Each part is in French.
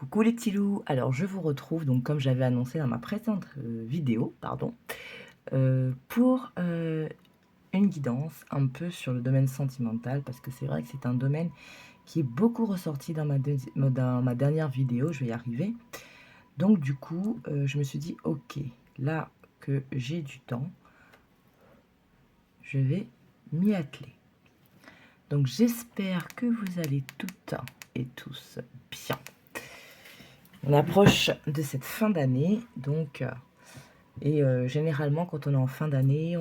Coucou les petits loups, alors je vous retrouve donc comme j'avais annoncé dans ma précédente vidéo, pardon, pour une guidance un peu sur le domaine sentimental parce que c'est vrai que c'est un domaine qui est beaucoup ressorti dans dans ma dernière vidéo, je vais y arriver. Donc du coup, je me suis dit ok, là que j'ai du temps, je vais m'y atteler. Donc j'espère que vous allez toutes et tous bien. On approche de cette fin d'année, donc, généralement, quand on est en fin d'année,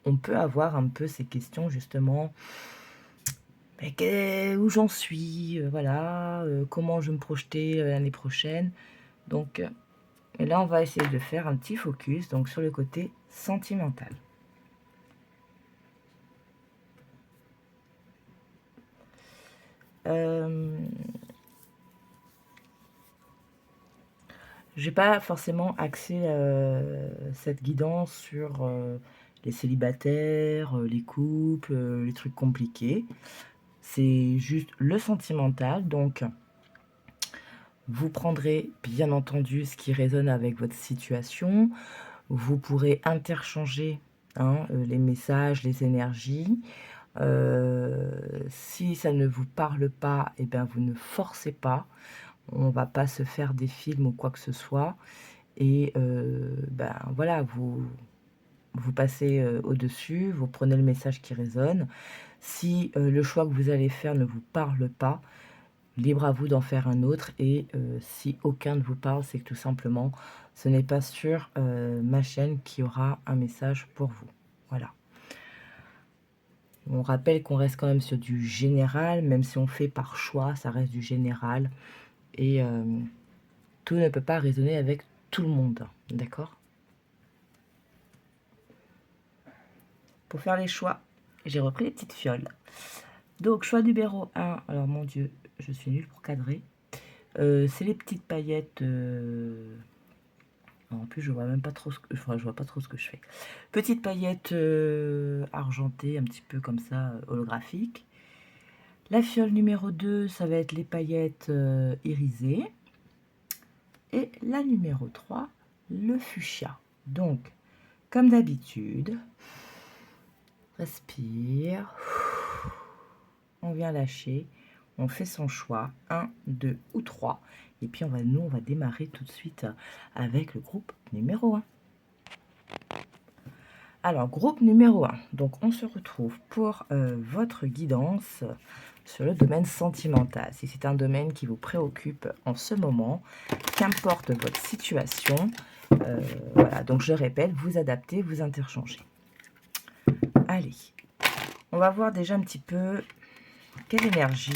on peut avoir un peu ces questions justement. Mais où j'en suis, voilà, comment je me projeter l'année prochaine. Donc, et là, on va essayer de faire un petit focus donc sur le côté sentimental. J'ai pas forcément axé cette guidance sur les célibataires, les couples, les trucs compliqués. C'est juste le sentimental, donc vous prendrez bien entendu ce qui résonne avec votre situation. Vous pourrez interchanger les messages, les énergies. Si ça ne vous parle pas, eh bien vous ne forcez pas. On va pas se faire des films ou quoi que ce soit. Et ben voilà, vous passez au-dessus, vous prenez le message qui résonne. Si le choix que vous allez faire ne vous parle pas, libre à vous d'en faire un autre. Et si aucun ne vous parle, c'est que tout simplement, ce n'est pas sur ma chaîne qu'il y aura un message pour vous. Voilà. On rappelle qu'on reste quand même sur du général, même si on fait par choix, ça reste du général. Et tout ne peut pas résonner avec tout le monde, d'accord? Pour faire les choix, j'ai repris les petites fioles. Donc, choix numéro 1. Alors, mon Dieu, je suis nulle pour cadrer. C'est les petites paillettes. En plus, je vois même pas trop ce que, enfin, je vois pas trop ce que je fais. Petites paillettes argentées, un petit peu comme ça, holographiques. La fiole numéro 2, ça va être les paillettes irisées. Et la numéro 3, le fuchsia. Donc, comme d'habitude, respire. On vient lâcher. On fait son choix, 1, 2 ou 3. Et puis nous, on va démarrer tout de suite avec le groupe numéro 1. Alors, groupe numéro 1. Donc, on se retrouve pour votre guidance sur le domaine sentimental. Si c'est un domaine qui vous préoccupe en ce moment, qu'importe votre situation, voilà. Donc, je répète, vous adaptez, vous interchangez. Allez, on va voir déjà un petit peu quelle énergie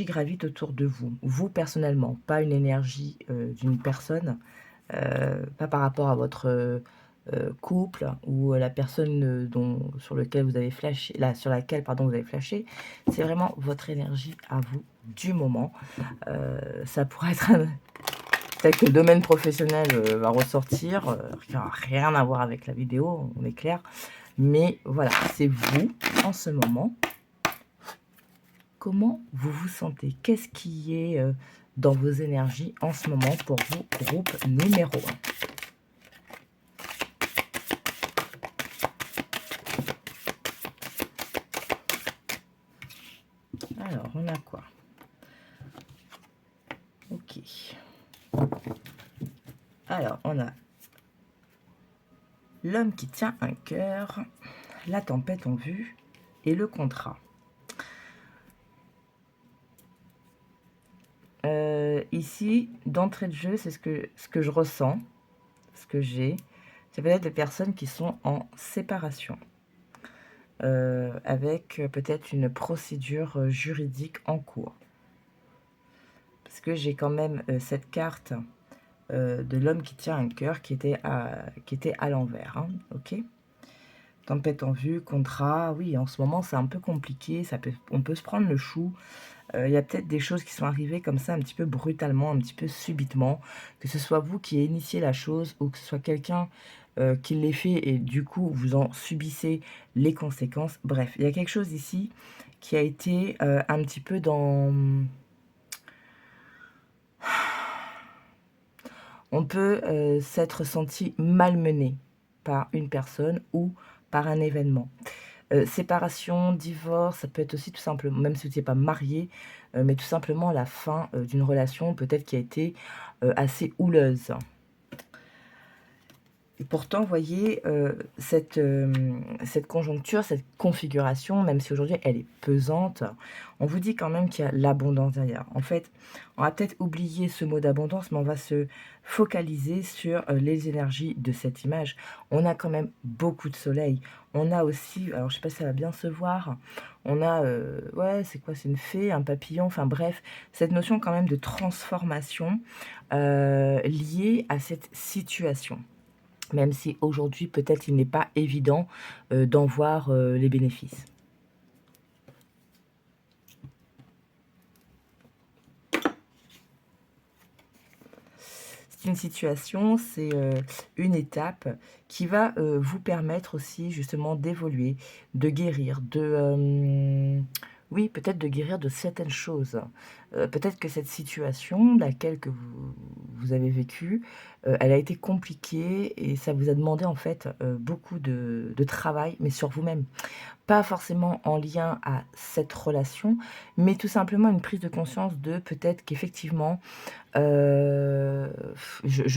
gravite autour de vous. Vous, personnellement, pas une énergie d'une personne, pas par rapport à votre couple ou la personne sur laquelle vous avez flashé, sur laquelle pardon, vous avez flashé. C'est vraiment votre énergie à vous du moment. Ça pourrait être peut-être que le domaine professionnel va ressortir, qui n'a rien à voir avec la vidéo, on est clair. Mais voilà, c'est vous en ce moment. Comment vous vous sentez? Qu'est-ce qui est dans vos énergies en ce moment pour vous, groupe numéro 1? Alors, on a quoi? Ok. Alors, on a l'homme qui tient un cœur, la tempête en vue et le contrat. Ici, d'entrée de jeu, c'est ce que je ressens, ce que j'ai. C'est peut-être des personnes qui sont en séparation, avec peut-être une procédure juridique en cours. Parce que j'ai quand même cette carte de l'homme qui tient un cœur qui était à l'envers, hein, ok. Tempête en vue, contrat, oui, en ce moment c'est un peu compliqué, on peut se prendre le chou. Il y a peut-être des choses qui sont arrivées comme ça un petit peu brutalement, un petit peu subitement, que ce soit vous qui ayez initié la chose ou que ce soit quelqu'un qui l'ait fait et du coup vous en subissez les conséquences. Bref, il y a quelque chose ici qui a été un petit peu dans On peut s'être senti malmené par une personne ou par un événement. Séparation, divorce, ça peut être aussi tout simplement, même si vous n'étiez pas marié, mais tout simplement la fin d'une relation peut-être qui a été assez houleuse. Et pourtant, vous voyez, cette conjoncture, cette configuration, même si aujourd'hui elle est pesante, on vous dit quand même qu'il y a l'abondance derrière. En fait, on va peut-être oublier ce mot d'abondance, mais on va se focaliser sur les énergies de cette image. On a quand même beaucoup de soleil. On a aussi, alors je sais pas si ça va bien se voir, on a, ouais, c'est quoi? C'est une fée, un papillon, enfin bref, cette notion quand même de transformation liée à cette situation. Même si aujourd'hui, peut-être, il n'est pas évident d'en voir les bénéfices. C'est une situation, c'est une étape qui va vous permettre aussi justement d'évoluer, de guérir, oui, peut-être de guérir de certaines choses. Peut-être que cette situation, laquelle que vous avez vécue, elle a été compliquée et ça vous a demandé en fait beaucoup de travail, mais sur vous-même. Pas forcément en lien à cette relation, mais tout simplement une prise de conscience de peut-être qu'effectivement, je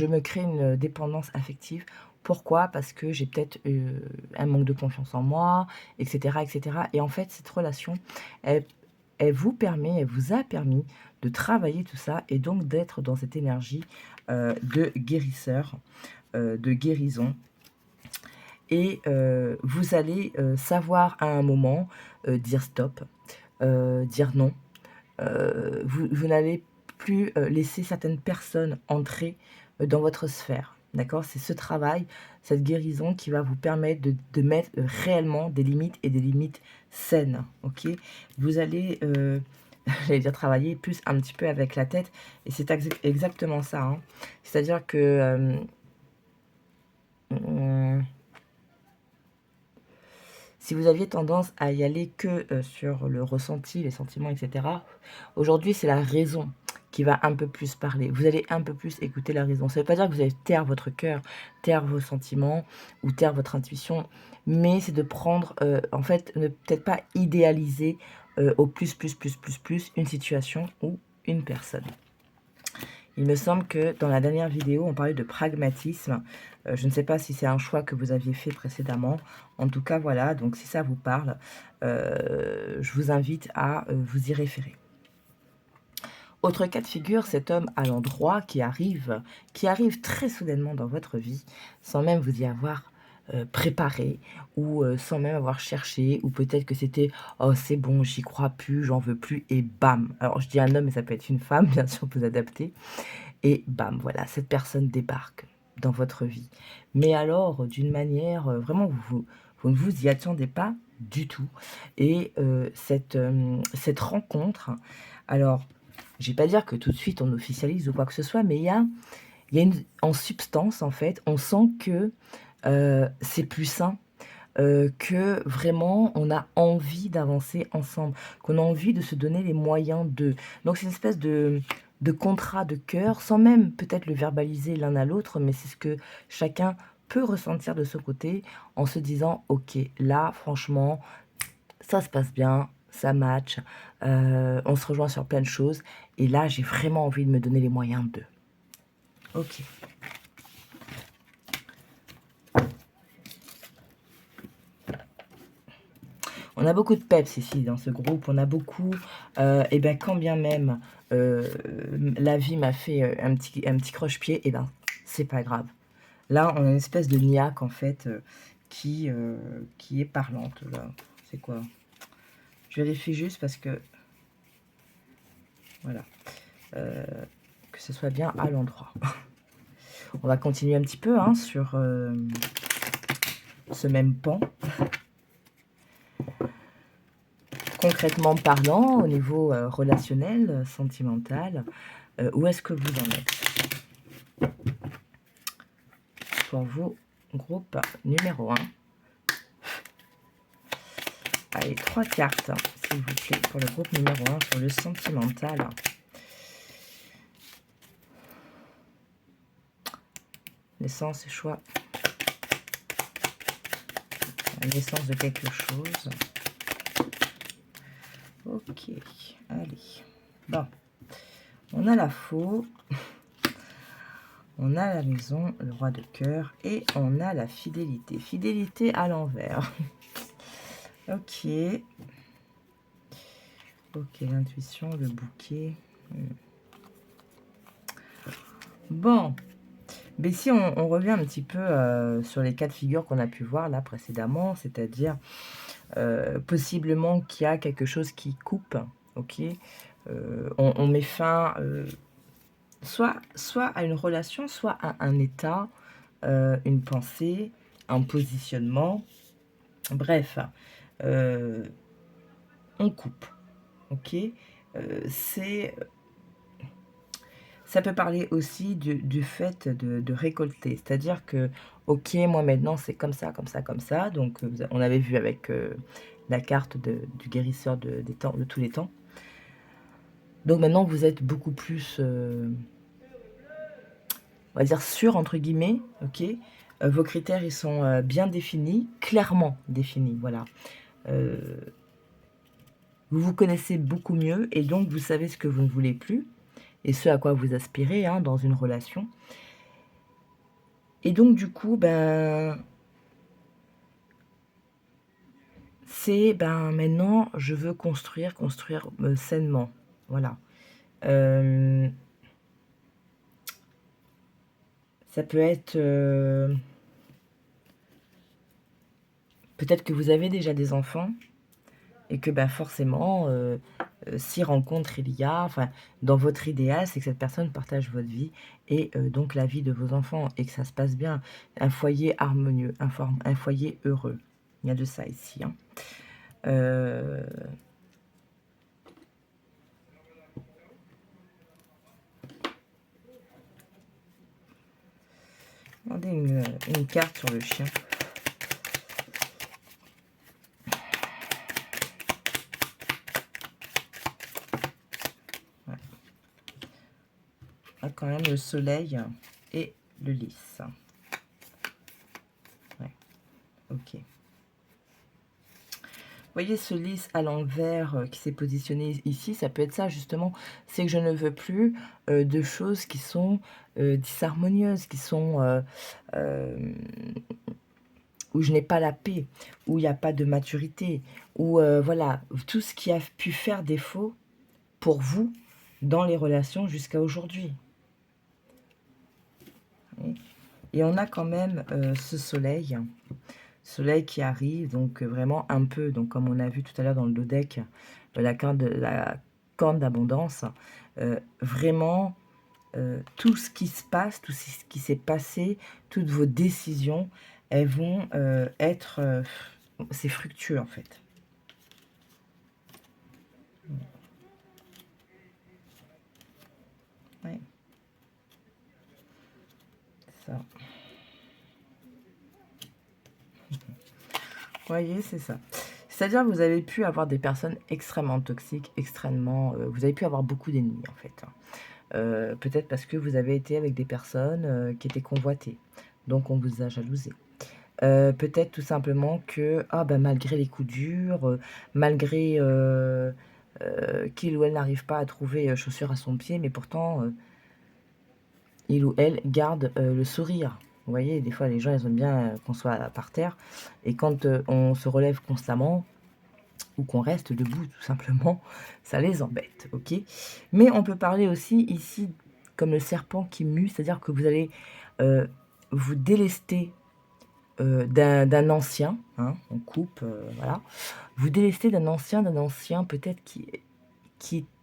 me crée une dépendance affective. Pourquoi? Parce que j'ai peut-être, un manque de confiance en moi, et cetera, et cetera. Et en fait, cette relation, elle elle vous a permis de travailler tout ça et donc d'être dans cette énergie, de guérisseur, de guérison. Et vous allez, savoir à un moment, dire stop, dire non. Vous n'allez plus laisser certaines personnes entrer dans votre sphère. D'accord? C'est ce travail, cette guérison qui va vous permettre de mettre réellement des limites et des limites saines. Ok? Vous allez, j'allais dire travailler plus un petit peu avec la tête, et c'est exactement ça. Hein. C'est-à-dire que si vous aviez tendance à y aller que sur le ressenti, les sentiments, etc., aujourd'hui, c'est la raison qui va un peu plus parler. Vous allez un peu plus écouter la raison. Ça ne veut pas dire que vous allez taire votre cœur, taire vos sentiments ou taire votre intuition, mais c'est de prendre, en fait, ne peut-être pas idéaliser au plus une situation ou une personne. Il me semble que dans la dernière vidéo, on parlait de pragmatisme. Je ne sais pas si c'est un choix que vous aviez fait précédemment. En tout cas, voilà, donc si ça vous parle, je vous invite à vous y référer. Autre cas de figure, cet homme à l'endroit qui arrive très soudainement dans votre vie, sans même vous y avoir préparé, ou sans même avoir cherché, ou peut-être que c'était oh c'est bon, j'y crois plus, j'en veux plus, et bam. Alors je dis un homme, mais ça peut être une femme, bien sûr, vous adaptez. Et bam, voilà, cette personne débarque dans votre vie. Mais alors, d'une manière, vraiment, vous ne vous y attendez pas du tout. Et cette rencontre, alors, je vais pas dire que tout de suite on officialise ou quoi que ce soit, mais il y a en substance, en fait, on sent que c'est plus sain, que vraiment on a envie d'avancer ensemble, qu'on a envie de se donner les moyens de. Donc c'est une espèce de contrat de cœur, sans même peut-être le verbaliser l'un à l'autre, mais c'est ce que chacun peut ressentir de ce côté en se disant ok, là franchement ça se passe bien, ça match, on se rejoint sur plein de choses, et là j'ai vraiment envie de me donner les moyens de. Ok. On a beaucoup de peps ici dans ce groupe, on a beaucoup, et ben quand bien même la vie m'a fait un petit croche-pied, et ben c'est pas grave. Là, on a une espèce de niaque en fait qui est parlante. Là, c'est quoi? Je vérifie juste parce que voilà, que ce soit bien à l'endroit. On va continuer un petit peu hein, sur ce même pan. Concrètement parlant, au niveau relationnel, sentimental, où est-ce que vous en êtes? Pour vous, groupe numéro 1. Allez, 3 cartes, s'il vous plaît, pour le groupe numéro 1 sur le sentimental. naissance et choix, naissance de quelque chose. Ok, allez. Bon, on a la faux, on a la maison, le roi de cœur, et on a la fidélité. Fidélité à l'envers. Ok. Ok, l'intuition, le bouquet. Bon. Mais si on revient un petit peu sur les cas de figure qu'on a pu voir là précédemment, c'est-à-dire possiblement qu'il y a quelque chose qui coupe, ok, on met fin soit à une relation, soit à un état, une pensée, un positionnement, bref, on coupe, ok, c'est... Ça peut parler aussi du fait de récolter, c'est-à-dire que, ok, moi maintenant c'est comme ça, comme ça, comme ça, donc on avait vu avec la carte du guérisseur des temps, de tous les temps. Donc maintenant vous êtes beaucoup plus, on va dire sûr entre guillemets, ok. Vos critères ils sont bien définis, clairement définis, voilà. Vous vous connaissez beaucoup mieux et donc vous savez ce que vous ne voulez plus et ce à quoi vous aspirez hein, dans une relation. Et donc, du coup, ben, c'est, ben, maintenant, je veux construire sainement. Voilà. Ça peut être... peut-être que vous avez déjà des enfants et que, ben, forcément, si rencontre il y a... Enfin, dans votre idéal, c'est que cette personne partage votre vie et donc la vie de vos enfants et que ça se passe bien. Un foyer harmonieux, un foyer heureux. Il y a de ça ici, hein. Regardez une carte sur le chien. Ouais. Là, quand même le soleil et le lys. Ouais. Ok. Vous voyez ce lys à l'envers qui s'est positionné ici, ça peut être ça justement, c'est que je ne veux plus de choses qui sont disharmonieuses, qui sont où je n'ai pas la paix, où il n'y a pas de maturité, où voilà, tout ce qui a pu faire défaut pour vous dans les relations jusqu'à aujourd'hui. Et on a quand même ce soleil qui arrive, donc vraiment un peu, donc comme on a vu tout à l'heure dans le dos deck, la corne d'abondance, vraiment tout ce qui se passe, tout ce qui s'est passé, toutes vos décisions, elles vont être, c'est fructueux en fait. Ouais. Ça. Vous voyez, c'est ça. C'est-à-dire que vous avez pu avoir des personnes extrêmement toxiques, extrêmement... vous avez pu avoir beaucoup d'ennemis, en fait. Peut-être parce que vous avez été avec des personnes qui étaient convoitées. Donc, on vous a jalousé. Peut-être tout simplement que, ah, ben, malgré les coups durs, malgré qu'il ou elle n'arrive pas à trouver chaussure à son pied, mais pourtant, il ou elle garde le sourire. Vous voyez, des fois, les gens, ils aiment bien qu'on soit par terre. Et quand on se relève constamment, ou qu'on reste debout, tout simplement, ça les embête, ok? Mais on peut parler aussi ici, comme le serpent qui mue, c'est-à-dire que vous allez vous délester d'un ancien, hein, on coupe, voilà. Vous délester d'un ancien peut-être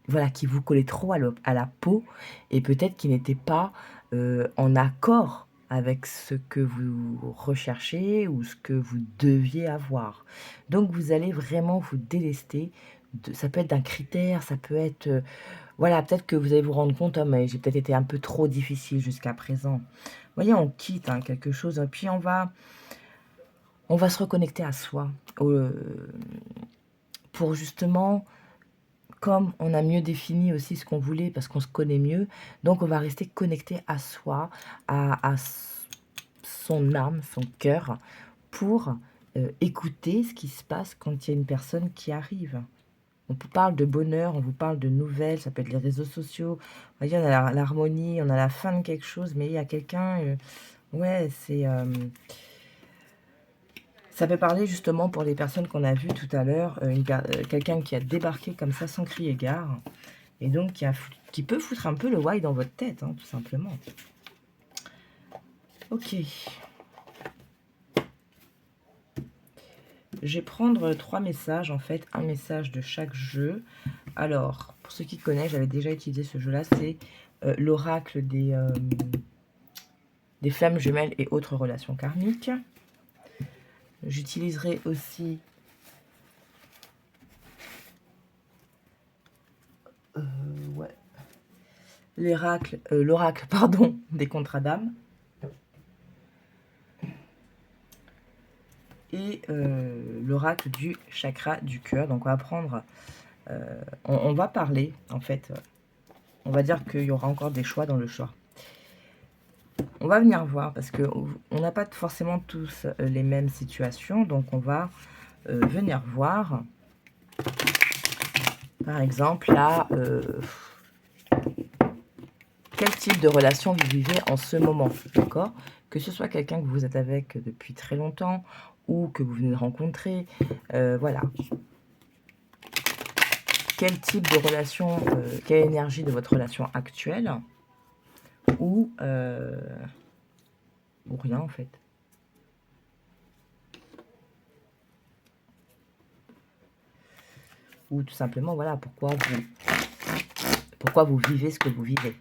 voilà, qui vous collait trop à la peau et peut-être qui n'était pas en accord avec ce que vous recherchez ou ce que vous deviez avoir. Donc vous allez vraiment vous délester. Ça peut être d'un critère, ça peut être... voilà, peut-être que vous allez vous rendre compte, oh, mais j'ai peut-être été un peu trop difficile jusqu'à présent. Vous voyez, on quitte hein, quelque chose, et puis on va se reconnecter à soi. Pour justement... Comme on a mieux défini aussi ce qu'on voulait parce qu'on se connaît mieux, donc on va rester connecté à soi, à son âme, son cœur, pour écouter ce qui se passe quand il y a une personne qui arrive. On vous parle de bonheur, on vous parle de nouvelles, ça peut être les réseaux sociaux. Vous voyez, on a l'harmonie, on a la fin de quelque chose, mais il y a quelqu'un... ouais, c'est... ça peut parler justement pour les personnes qu'on a vues tout à l'heure, quelqu'un qui a débarqué comme ça sans crier gare, et donc qui peut foutre un peu le why dans votre tête, hein, tout simplement. Ok. Je vais prendre 3 messages, en fait, un message de chaque jeu. Alors, pour ceux qui connaissent, j'avais déjà utilisé ce jeu-là, c'est l'oracle des flammes jumelles et autres relations karmiques. J'utiliserai aussi ouais, l'oracle pardon, des contrats d'âme. Et l'oracle du chakra du cœur. Donc on va prendre, on va parler, en fait, on va dire qu'il y aura encore des choix dans le choix. On va venir voir, parce qu'on n'a pas forcément tous les mêmes situations, donc on va venir voir, par exemple, là, quel type de relation vous vivez en ce moment, d'accord? Que ce soit quelqu'un que vous êtes avec depuis très longtemps, ou que vous venez de rencontrer, voilà. Quel type de relation, quelle énergie de votre relation actuelle, ou rien en fait. Ou tout simplement, voilà, pourquoi vous vivez ce que vous vivez.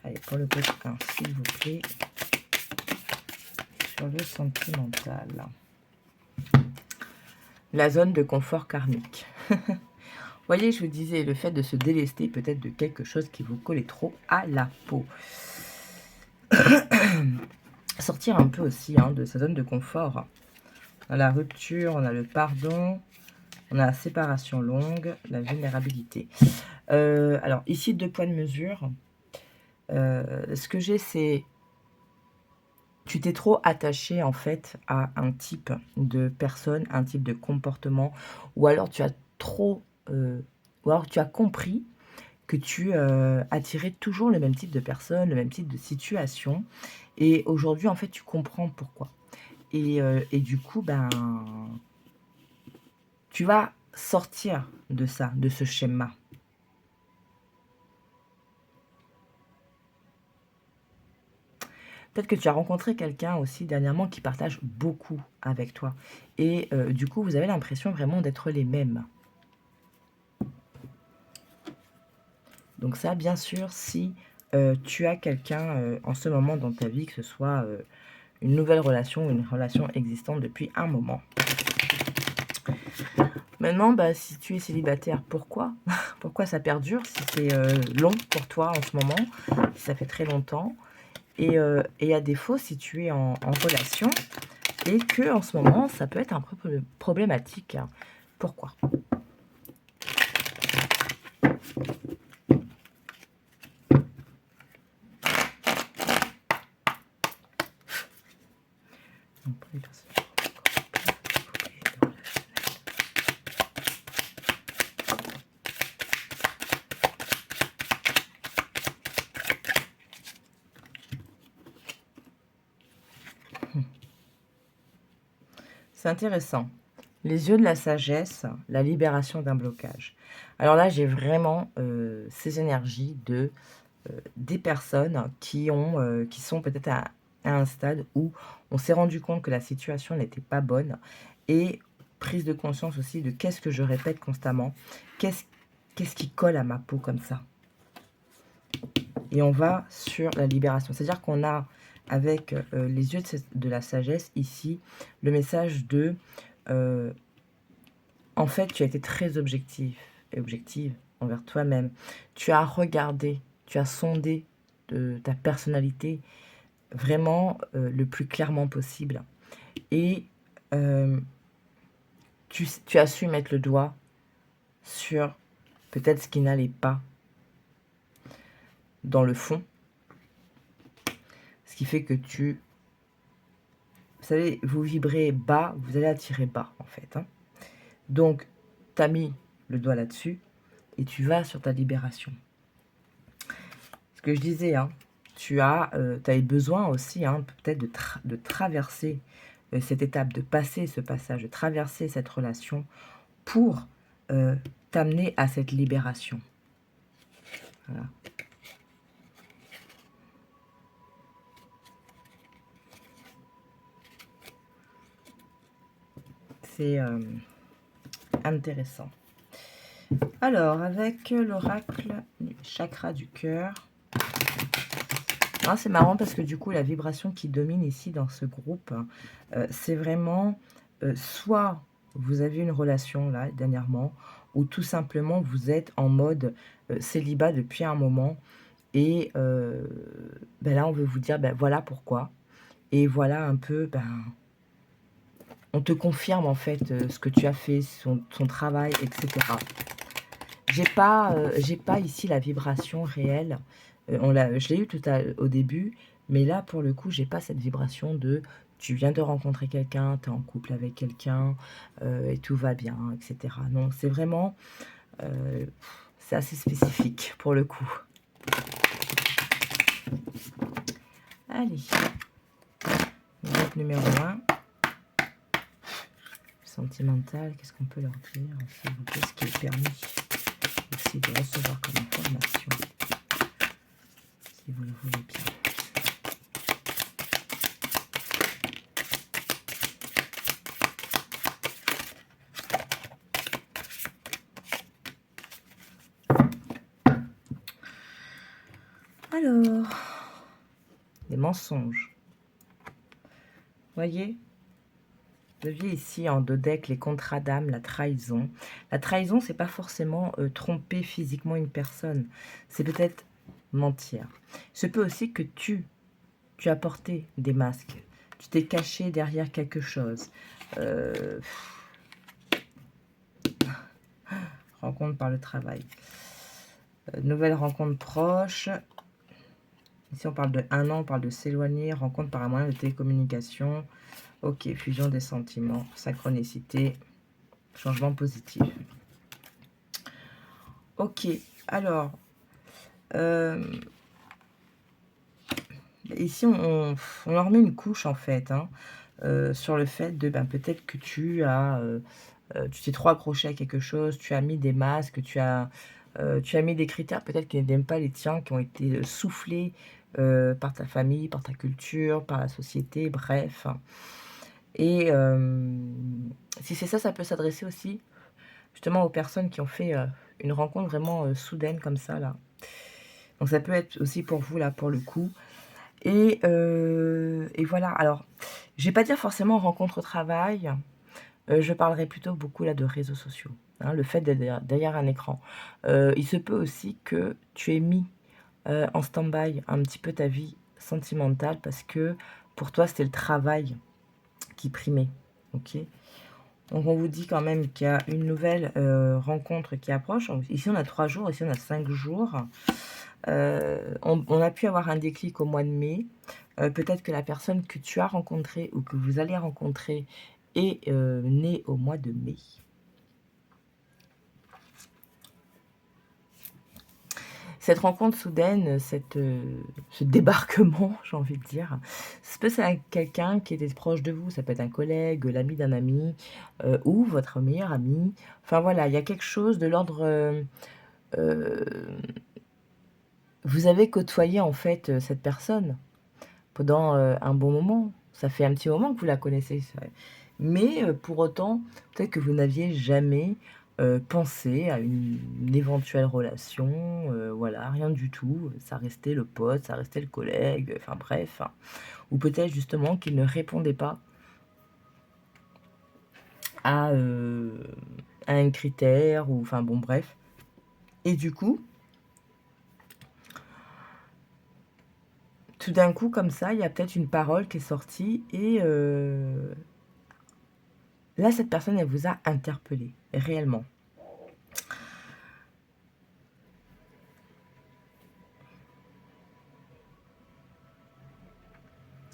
Allez, pour le code 1, s'il vous plaît, sur le sentimental. La zone de confort karmique. Vous voyez, je vous disais, le fait de se délester peut-être de quelque chose qui vous collait trop à la peau. Sortir un peu aussi de sa zone de confort. On a la rupture, on a le pardon, on a la séparation longue, la vulnérabilité. Alors, ici, 2 points de mesure. Ce que j'ai, c'est... Tu t'es trop attaché, en fait, à un type de personne, un type de comportement, ou alors tu as trop... ou alors tu as compris que tu attirais toujours le même type de personne, le même type de situation. Et aujourd'hui, en fait, tu comprends pourquoi. Et du coup, ben, tu vas sortir de ça, de ce schéma. Peut-être que tu as rencontré quelqu'un aussi dernièrement qui partage beaucoup avec toi. Et du coup, vous avez l'impression vraiment d'être les mêmes. Donc ça, bien sûr, si tu as quelqu'un en ce moment dans ta vie, que ce soit une nouvelle relation ou une relation existante depuis un moment. Maintenant, bah, si tu es célibataire, pourquoi? Pourquoi ça perdure si c'est long pour toi en ce moment, si ça fait très longtemps? Et à défaut, si tu es en relation et que en ce moment, ça peut être un peu problématique. Pourquoi? C'est intéressant. Les yeux de la sagesse, la libération d'un blocage. Alors là, j'ai vraiment ces énergies de des personnes qui sont peut-être à un stade où on s'est rendu compte que la situation n'était pas bonne et prise de conscience aussi de qu'est-ce que je répète constamment, qu'est-ce qui colle à ma peau comme ça. Et on va sur la libération. C'est-à-dire qu'on a, avec les yeux de la sagesse, ici, le message de... en fait, tu as été très objective envers toi-même. Tu as regardé, tu as sondé ta personnalité vraiment le plus clairement possible. Et tu as su mettre le doigt sur peut-être ce qui n'allait pas dans le fond. Ce qui fait que tu... Vous savez, vous vibrez bas, vous allez attirer bas, en fait. Hein. Donc, tu as mis le doigt là-dessus et tu vas sur ta libération. Ce que je disais, hein, tu as eu besoin aussi, hein, peut-être de traverser cette étape, de passer ce passage, de traverser cette relation pour t'amener à cette libération. Voilà. C'est intéressant. Alors, avec l'oracle du chakra du cœur, c'est marrant parce que du coup, la vibration qui domine ici dans ce groupe, c'est vraiment soit vous avez une relation là dernièrement, ou tout simplement vous êtes en mode célibat depuis un moment, et là on veut vous dire voilà pourquoi, et voilà un peu, on te confirme en fait ce que tu as fait, son travail, etc. J'ai pas ici la vibration réelle. Je l'ai eu au début, mais là, pour le coup, j'ai pas cette vibration de tu viens de rencontrer quelqu'un, tu es en couple avec quelqu'un, et tout va bien, etc. Non, c'est vraiment... c'est assez spécifique, pour le coup. Allez. Groupe numéro 1. Sentimental, qu'est-ce qu'on peut leur dire, s'il vous plaît, ce qui est permis aussi de recevoir comme information, si vous le voulez bien. Alors, les mensonges. Voyez, vous aviez ici en dodec les contrats d'âme, la trahison. La trahison, c'est pas forcément tromper physiquement une personne. C'est peut-être mentir. Ce peut aussi que tu as porté des masques. Tu t'es caché derrière quelque chose. Rencontre par le travail. Nouvelle rencontre proche. Ici, on parle de 1 an, on parle de s'éloigner. Rencontre par un moyen de télécommunication. Ok, fusion des sentiments, synchronicité, changement positif. Ok, alors, ici, on leur met une couche, en fait, hein, sur le fait de, peut-être que tu t'es trop accroché à quelque chose, tu as mis des masques, tu as mis des critères, peut-être qui n'aiment pas les tiens, qui ont été soufflés par ta famille, par ta culture, par la société, bref. Et si c'est ça, ça peut s'adresser aussi justement aux personnes qui ont fait une rencontre vraiment soudaine comme ça, là. Donc ça peut être aussi pour vous, là, pour le coup. Et voilà. Alors, je vais pas dire forcément rencontre au travail. Je parlerai plutôt beaucoup, là, de réseaux sociaux. Hein, le fait d'être derrière un écran. Il se peut aussi que tu aies mis en stand-by un petit peu ta vie sentimentale parce que pour toi, c'était le travail qui primait. Ok. Donc, on vous dit quand même qu'il y a une nouvelle rencontre qui approche. Donc, ici, on a 3 jours, ici, on a 5 jours. On a pu avoir un déclic au mois de mai. Peut-être que la personne que tu as rencontrée ou que vous allez rencontrer est née au mois de mai. Cette rencontre soudaine, ce débarquement, j'ai envie de dire, ça peut être quelqu'un qui était proche de vous, ça peut être un collègue, l'ami d'un ami, ou votre meilleur ami. Enfin voilà, il y a quelque chose de l'ordre... vous avez côtoyé en fait cette personne pendant un bon moment. Ça fait un petit moment que vous la connaissez. Mais pour autant, peut-être que vous n'aviez jamais pensé à une éventuelle relation. Voilà, rien du tout. Ça restait le pote, ça restait le collègue, enfin bref. Ou peut-être justement qu'il ne répondait pas à un critère, ou enfin bon bref. Et du coup, tout d'un coup, comme ça, il y a peut-être une parole qui est sortie et là, cette personne, elle vous a interpellé, réellement.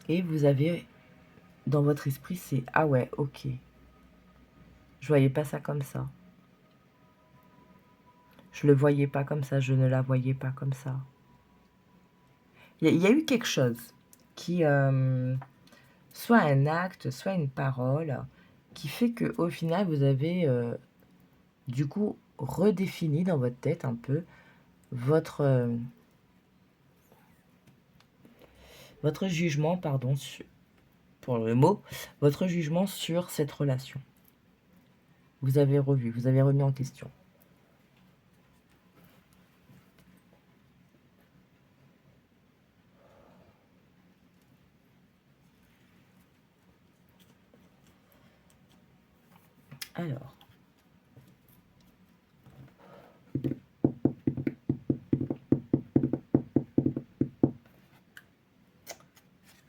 Et vous avez, dans votre esprit, c'est « Ah ouais, ok. Je voyais pas ça comme ça. Je le voyais pas comme ça, je ne la voyais pas comme ça. » Il y a eu quelque chose qui, soit un acte, soit une parole, qui fait qu'au final, vous avez, du coup, redéfini dans votre tête un peu votre, votre jugement, pardon, pour le mot, votre jugement sur cette relation. Vous avez revu, vous avez remis en question. Alors,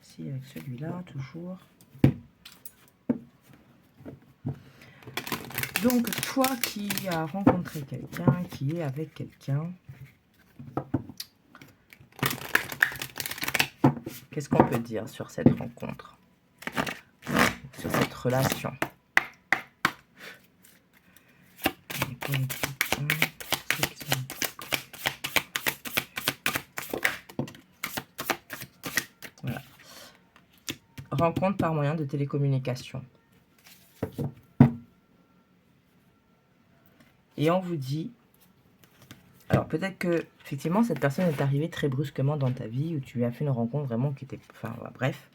si avec celui-là, toujours. Donc, toi qui as rencontré quelqu'un, qui est avec quelqu'un, qu'est-ce qu'on peut dire sur cette rencontre, sur cette relation? Voilà. Rencontre par moyen de télécommunication. Et on vous dit, alors peut-être que effectivement cette personne est arrivée très brusquement dans ta vie, ou tu as fait une rencontre vraiment qui était, enfin bref,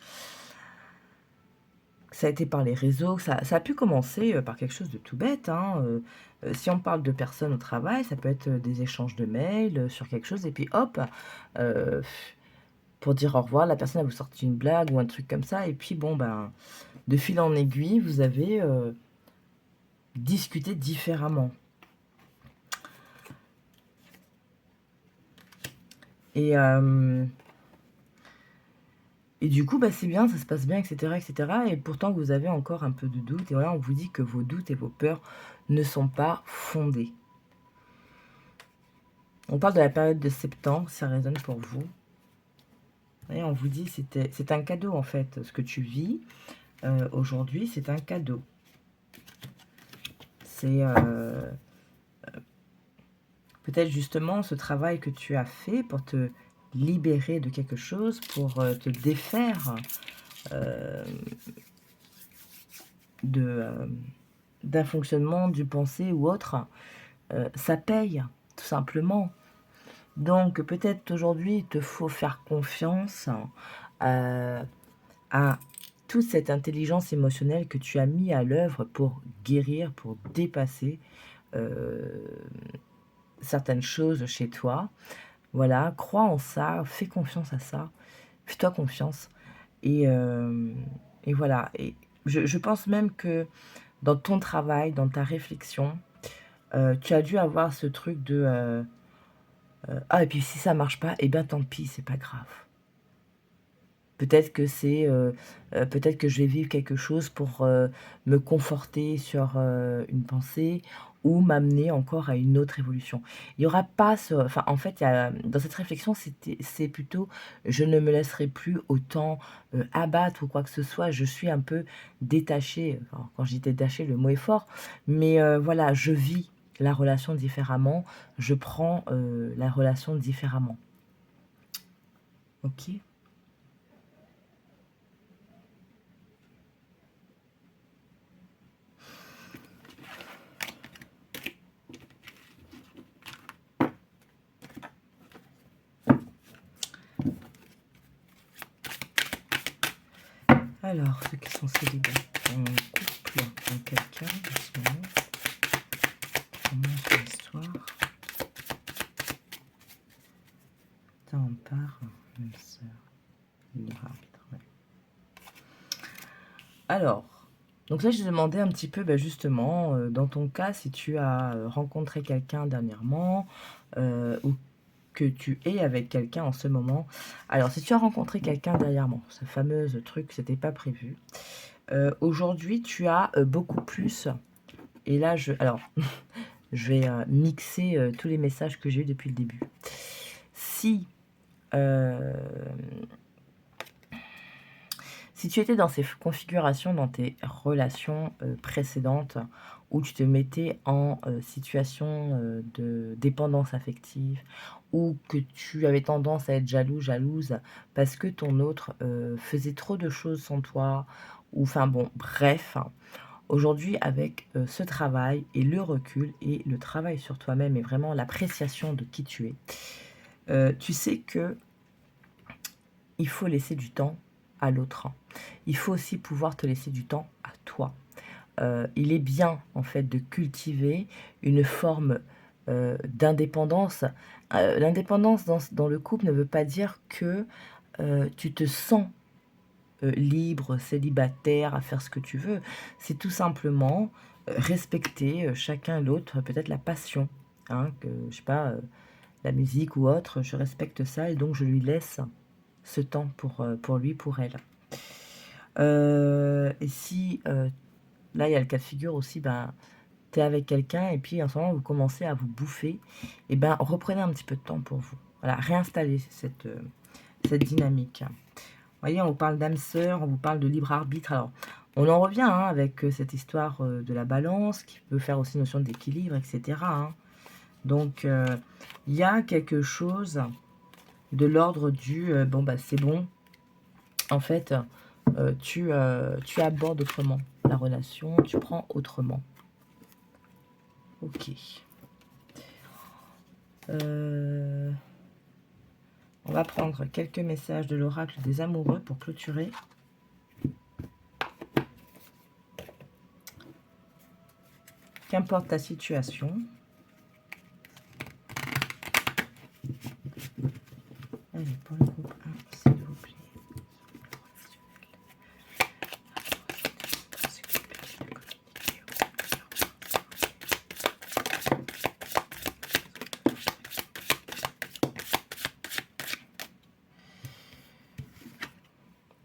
ça a été par les réseaux, ça a pu commencer par quelque chose de tout bête, hein. Si on parle de personnes au travail, ça peut être des échanges de mails sur quelque chose, et puis hop, euh, pour dire au revoir, la personne elle vous sorti une blague ou un truc comme ça, et puis bon ben, de fil en aiguille, vous avez discuté différemment. Et du coup, bah, c'est bien, ça se passe bien, etc., etc. Et pourtant, vous avez encore un peu de doute. Et voilà, on vous dit que vos doutes et vos peurs ne sont pas fondés. On parle de la période de septembre, ça résonne pour vous. Et on vous dit c'est un cadeau, en fait. Ce que tu vis aujourd'hui, c'est un cadeau. C'est peut-être justement ce travail que tu as fait pour te libérer de quelque chose, pour te défaire d'un fonctionnement, du pensée ou autre, ça paye, tout simplement. Donc peut-être aujourd'hui, il te faut faire confiance à toute cette intelligence émotionnelle que tu as mis à l'œuvre pour guérir, pour dépasser certaines choses chez toi. Voilà, crois en ça, fais confiance à ça, fais-toi confiance. Et, et voilà, et je pense même que dans ton travail, dans ta réflexion, tu as dû avoir ce truc de ah, et puis si ça marche pas, eh bien tant pis, c'est pas grave. Peut-être que c'est peut-être que je vais vivre quelque chose pour me conforter sur une pensée ou m'amener encore à une autre évolution. Il y aura pas ce, enfin en fait, il y a, dans cette réflexion, c'est plutôt je ne me laisserai plus autant abattre ou quoi que ce soit. Je suis un peu détachée. Enfin, quand je dis détachée, le mot est fort, mais voilà, je vis la relation différemment. Je prends la relation différemment. Ok. Alors, ceux qui sont célibataires en couple, en quelqu'un, en ce moment, comment c'est l'histoire? Attends, on part, même sœur, libre arbitre, ouais. Alors, donc là, je demandais un petit peu, bah, justement, dans ton cas, si tu as rencontré quelqu'un dernièrement, ou que tu es avec quelqu'un en ce moment. Alors, si tu as rencontré quelqu'un dernièrement, ce fameux truc, c'était pas prévu. Aujourd'hui, tu as beaucoup plus. Et là, alors, je vais mixer tous les messages que j'ai eu depuis le début. Si Si tu étais dans ces configurations dans tes relations précédentes, où tu te mettais en situation de dépendance affective, ou que tu avais tendance à être jaloux, jalouse, parce que ton autre faisait trop de choses sans toi, ou enfin bon, bref, aujourd'hui avec ce travail et le recul et le travail sur toi-même et vraiment l'appréciation de qui tu es, tu sais que il faut laisser du temps à l'autre. Il faut aussi pouvoir te laisser du temps à toi. Il est bien, en fait, de cultiver une forme, d'indépendance. L'indépendance dans le couple ne veut pas dire que, tu te sens, libre, célibataire, à faire ce que tu veux. C'est tout simplement, respecter, chacun l'autre, peut-être la passion, hein, que je sais pas, la musique ou autre, je respecte ça et donc je lui laisse ce temps pour lui, pour elle. Et si, là, il y a le cas de figure aussi, ben, tu es avec quelqu'un et puis en ce moment, vous commencez à vous bouffer, et ben, reprenez un petit peu de temps pour vous. Voilà, réinstallez cette dynamique. Vous voyez, on vous parle d'âme sœur, on vous parle de libre arbitre. Alors, on en revient hein, avec cette histoire de la balance, qui peut faire aussi notion d'équilibre, etc. Hein. Donc, il y a quelque chose de l'ordre du bon, bah, c'est bon. En fait, tu abordes autrement la relation, tu prends autrement. Ok. On va prendre quelques messages de l'oracle des amoureux pour clôturer. Qu'importe ta situation. Allez, pour le groupe 1, s'il vous plaît.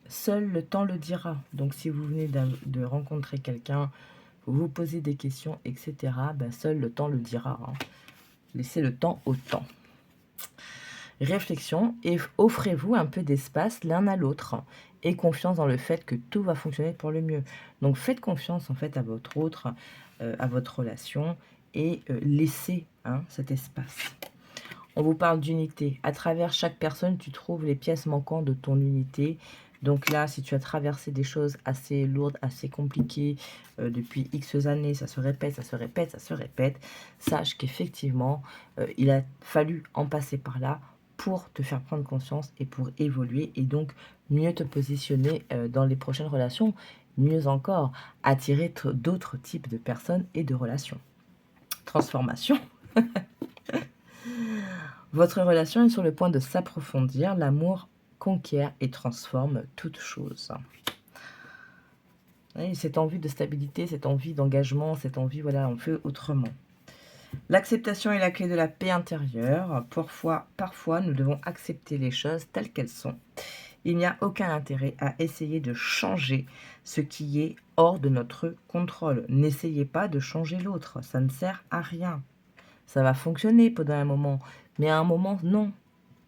Seul le temps le dira. Donc, si vous venez de rencontrer quelqu'un, vous vous posez des questions, etc., ben, seul le temps le dira. Hein. Laissez le temps au temps. Réflexion et offrez-vous un peu d'espace l'un à l'autre et confiance dans le fait que tout va fonctionner pour le mieux. Donc, faites confiance en fait à votre autre, à votre relation et laissez hein, cet espace. On vous parle d'unité. À travers chaque personne, tu trouves les pièces manquantes de ton unité. Donc là, si tu as traversé des choses assez lourdes, assez compliquées depuis X années, ça se répète, ça se répète, ça se répète, sache qu'effectivement, il a fallu en passer par là pour te faire prendre conscience et pour évoluer et donc mieux te positionner dans les prochaines relations. Mieux encore, attirer d'autres types de personnes et de relations. Transformation. Votre relation est sur le point de s'approfondir. L'amour conquiert et transforme toute chose. Oui, cette envie de stabilité, cette envie d'engagement, cette envie, voilà, on fait autrement. L'acceptation est la clé de la paix intérieure. Parfois, nous devons accepter les choses telles qu'elles sont. Il n'y a aucun intérêt à essayer de changer ce qui est hors de notre contrôle. N'essayez pas de changer l'autre, ça ne sert à rien. Ça va fonctionner pendant un moment, mais à un moment, non.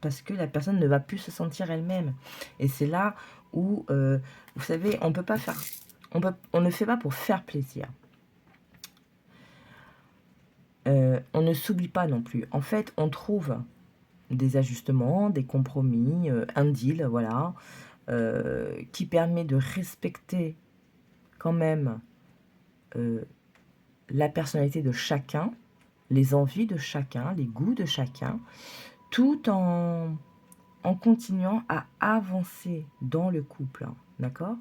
Parce que la personne ne va plus se sentir elle-même. Et c'est là où, vous savez, on peut pas faire... On ne fait pas pour faire plaisir. On ne s'oublie pas non plus. En fait, on trouve des ajustements, des compromis, un deal, voilà, qui permet de respecter quand même la personnalité de chacun, les envies de chacun, les goûts de chacun, tout en continuant à avancer dans le couple, d'accord?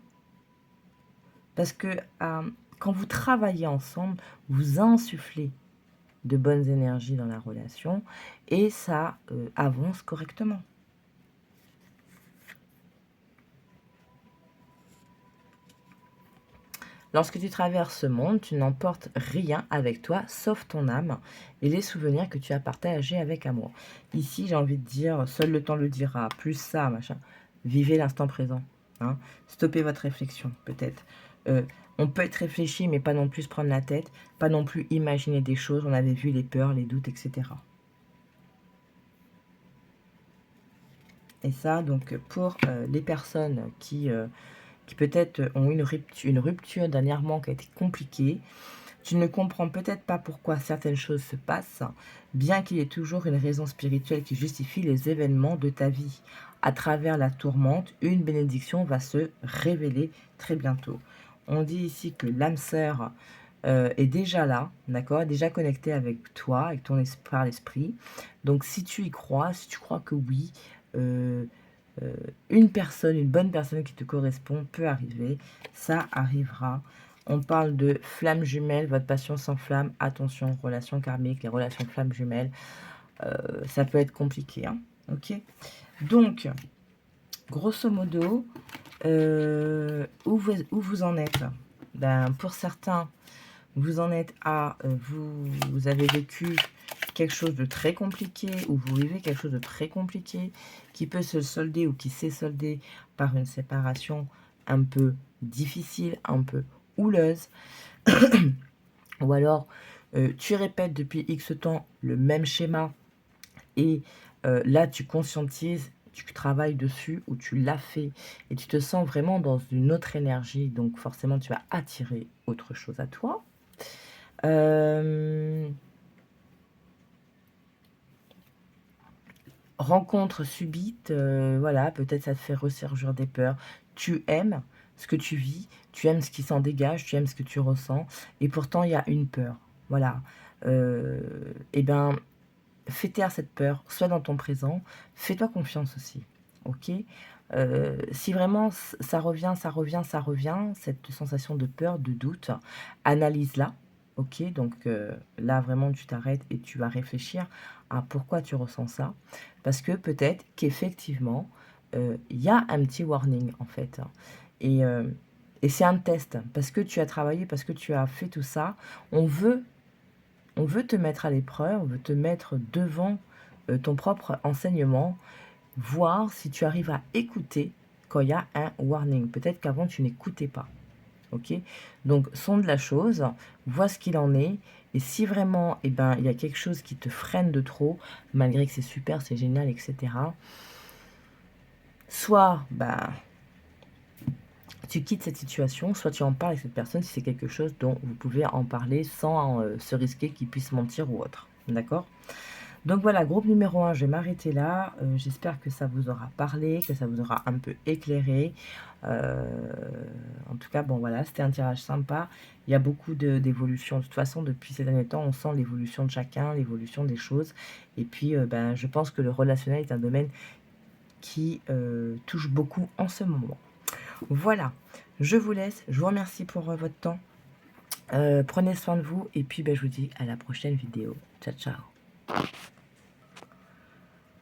Parce que quand vous travaillez ensemble, vous insufflez de bonnes énergies dans la relation et ça avance correctement. Lorsque tu traverses ce monde, tu n'emportes rien avec toi, sauf ton âme et les souvenirs que tu as partagés avec amour. Ici, j'ai envie de dire, seul le temps le dira, plus ça, machin. Vivez l'instant présent. Hein. Stoppez votre réflexion, peut-être. On peut être réfléchi, mais pas non plus se prendre la tête, pas non plus imaginer des choses. On avait vu les peurs, les doutes, etc. Et ça, donc, pour les personnes qui qui peut-être ont une rupture dernièrement qui a été compliquée. Tu ne comprends peut-être pas pourquoi certaines choses se passent, bien qu'il y ait toujours une raison spirituelle qui justifie les événements de ta vie. À travers la tourmente, une bénédiction va se révéler très bientôt. On dit ici que l'âme sœur est déjà là, d'accord, déjà connectée avec toi, avec ton esprit, par l'esprit. Donc si tu y crois, si tu crois que oui, une personne, une bonne personne qui te correspond peut arriver, ça arrivera. On parle de flammes jumelles, votre passion s'enflamme, attention, relations karmiques, les relations flammes jumelles, ça peut être compliqué, hein, ok. Donc, grosso modo, où vous en êtes? Ben, pour certains, vous en êtes à, vous avez vécu quelque chose de très compliqué, ou vous vivez quelque chose de très compliqué, qui peut se solder ou qui s'est soldé par une séparation un peu difficile, un peu houleuse, ou alors tu répètes depuis X temps le même schéma, et là tu conscientises, tu travailles dessus, ou tu l'as fait, et tu te sens vraiment dans une autre énergie, donc forcément tu vas attirer autre chose à toi. Rencontre subite, voilà, peut-être ça te fait ressurgir des peurs. Tu aimes ce que tu vis, tu aimes ce qui s'en dégage, tu aimes ce que tu ressens, et pourtant il y a une peur. Voilà. Et ben, fais taire cette peur, sois dans ton présent, fais-toi confiance aussi. Ok. Si vraiment ça revient, cette sensation de peur, de doute, analyse-la. Ok, donc là vraiment tu t'arrêtes et tu vas réfléchir à pourquoi tu ressens ça. Parce que peut-être qu'effectivement, il y a un petit warning en fait. Et, et c'est un test, parce que tu as travaillé, parce que tu as fait tout ça, on veut te mettre à l'épreuve, on veut te mettre devant ton propre enseignement, voir si tu arrives à écouter quand il y a un warning. Peut-être qu'avant tu n'écoutais pas. Ok, donc sonde la chose, vois ce qu'il en est, et si vraiment il y a quelque chose qui te freine de trop, malgré que c'est super, c'est génial, etc., soit tu quittes cette situation, soit tu en parles avec cette personne si c'est quelque chose dont vous pouvez en parler sans se risquer qu'il puisse mentir ou autre. D'accord? Donc voilà, groupe numéro 1, je vais m'arrêter là. J'espère que ça vous aura parlé, que ça vous aura un peu éclairé. En tout cas, bon voilà, c'était un tirage sympa. Il y a beaucoup d'évolutions. De toute façon, depuis ces derniers temps, on sent l'évolution de chacun, l'évolution des choses. Et puis, je pense que le relationnel est un domaine qui touche beaucoup en ce moment. Voilà, je vous laisse. Je vous remercie pour votre temps. Prenez soin de vous. Et puis, je vous dis à la prochaine vidéo. Ciao, ciao.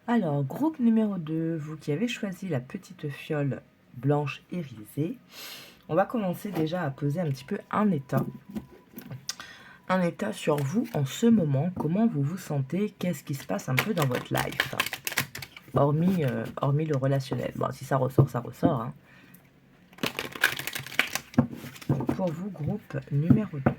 Alors, groupe numéro 2, vous qui avez choisi la petite fiole blanche irisée, on va commencer déjà à poser un petit peu un état sur vous en ce moment, comment vous vous sentez, qu'est-ce qui se passe un peu dans votre life, hormis le relationnel. Bon, si ça ressort, ça ressort. Hein. Donc, pour vous, groupe numéro 2.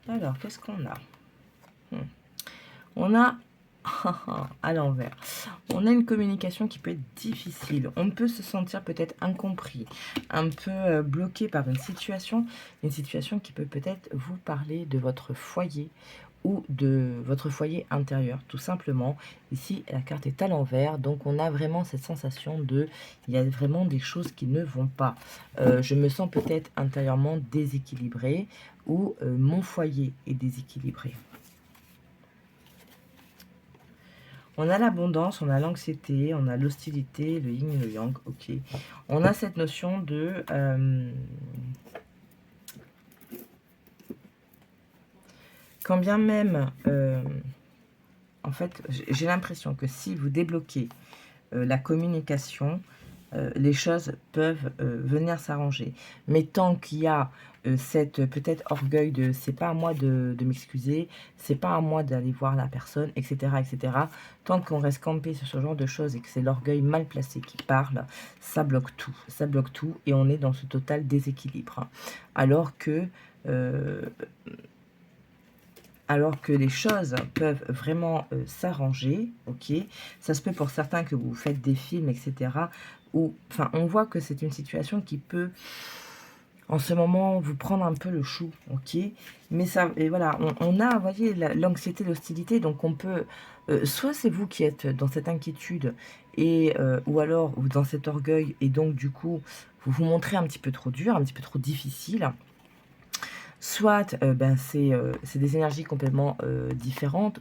Alors, qu'est-ce qu'on a? On a, à l'envers, on a une communication qui peut être difficile. On peut se sentir peut-être incompris, un peu bloqué par une situation qui peut peut-être vous parler de votre foyer ou de votre foyer intérieur, tout simplement. Ici, la carte est à l'envers, donc on a vraiment cette sensation de, il y a vraiment des choses qui ne vont pas. Je me sens peut-être intérieurement déséquilibrée, ou mon foyer est déséquilibré. On a l'abondance, on a l'anxiété, on a l'hostilité, le yin et le yang, ok. On a cette notion de... quand bien même, en fait, j'ai l'impression que si vous débloquez la communication, les choses peuvent venir s'arranger. Mais tant qu'il y a cette peut-être orgueil de c'est pas à moi de m'excuser, c'est pas à moi d'aller voir la personne, etc., etc. Tant qu'on reste campé sur ce genre de choses et que c'est l'orgueil mal placé qui parle, ça bloque tout et on est dans ce total déséquilibre. Euh, alors que les choses peuvent vraiment s'arranger, ok. Ça se peut pour certains que vous faites des films, etc. Où, enfin, on voit que c'est une situation qui peut, en ce moment, vous prendre un peu le chou, ok. Mais ça, et voilà, on a, vous voyez, l'anxiété, l'hostilité, donc on peut, soit c'est vous qui êtes dans cette inquiétude, et ou alors ou dans cet orgueil, et donc du coup, vous vous montrez un petit peu trop dur, un petit peu trop difficile. Soit ben, c'est des énergies complètement différentes.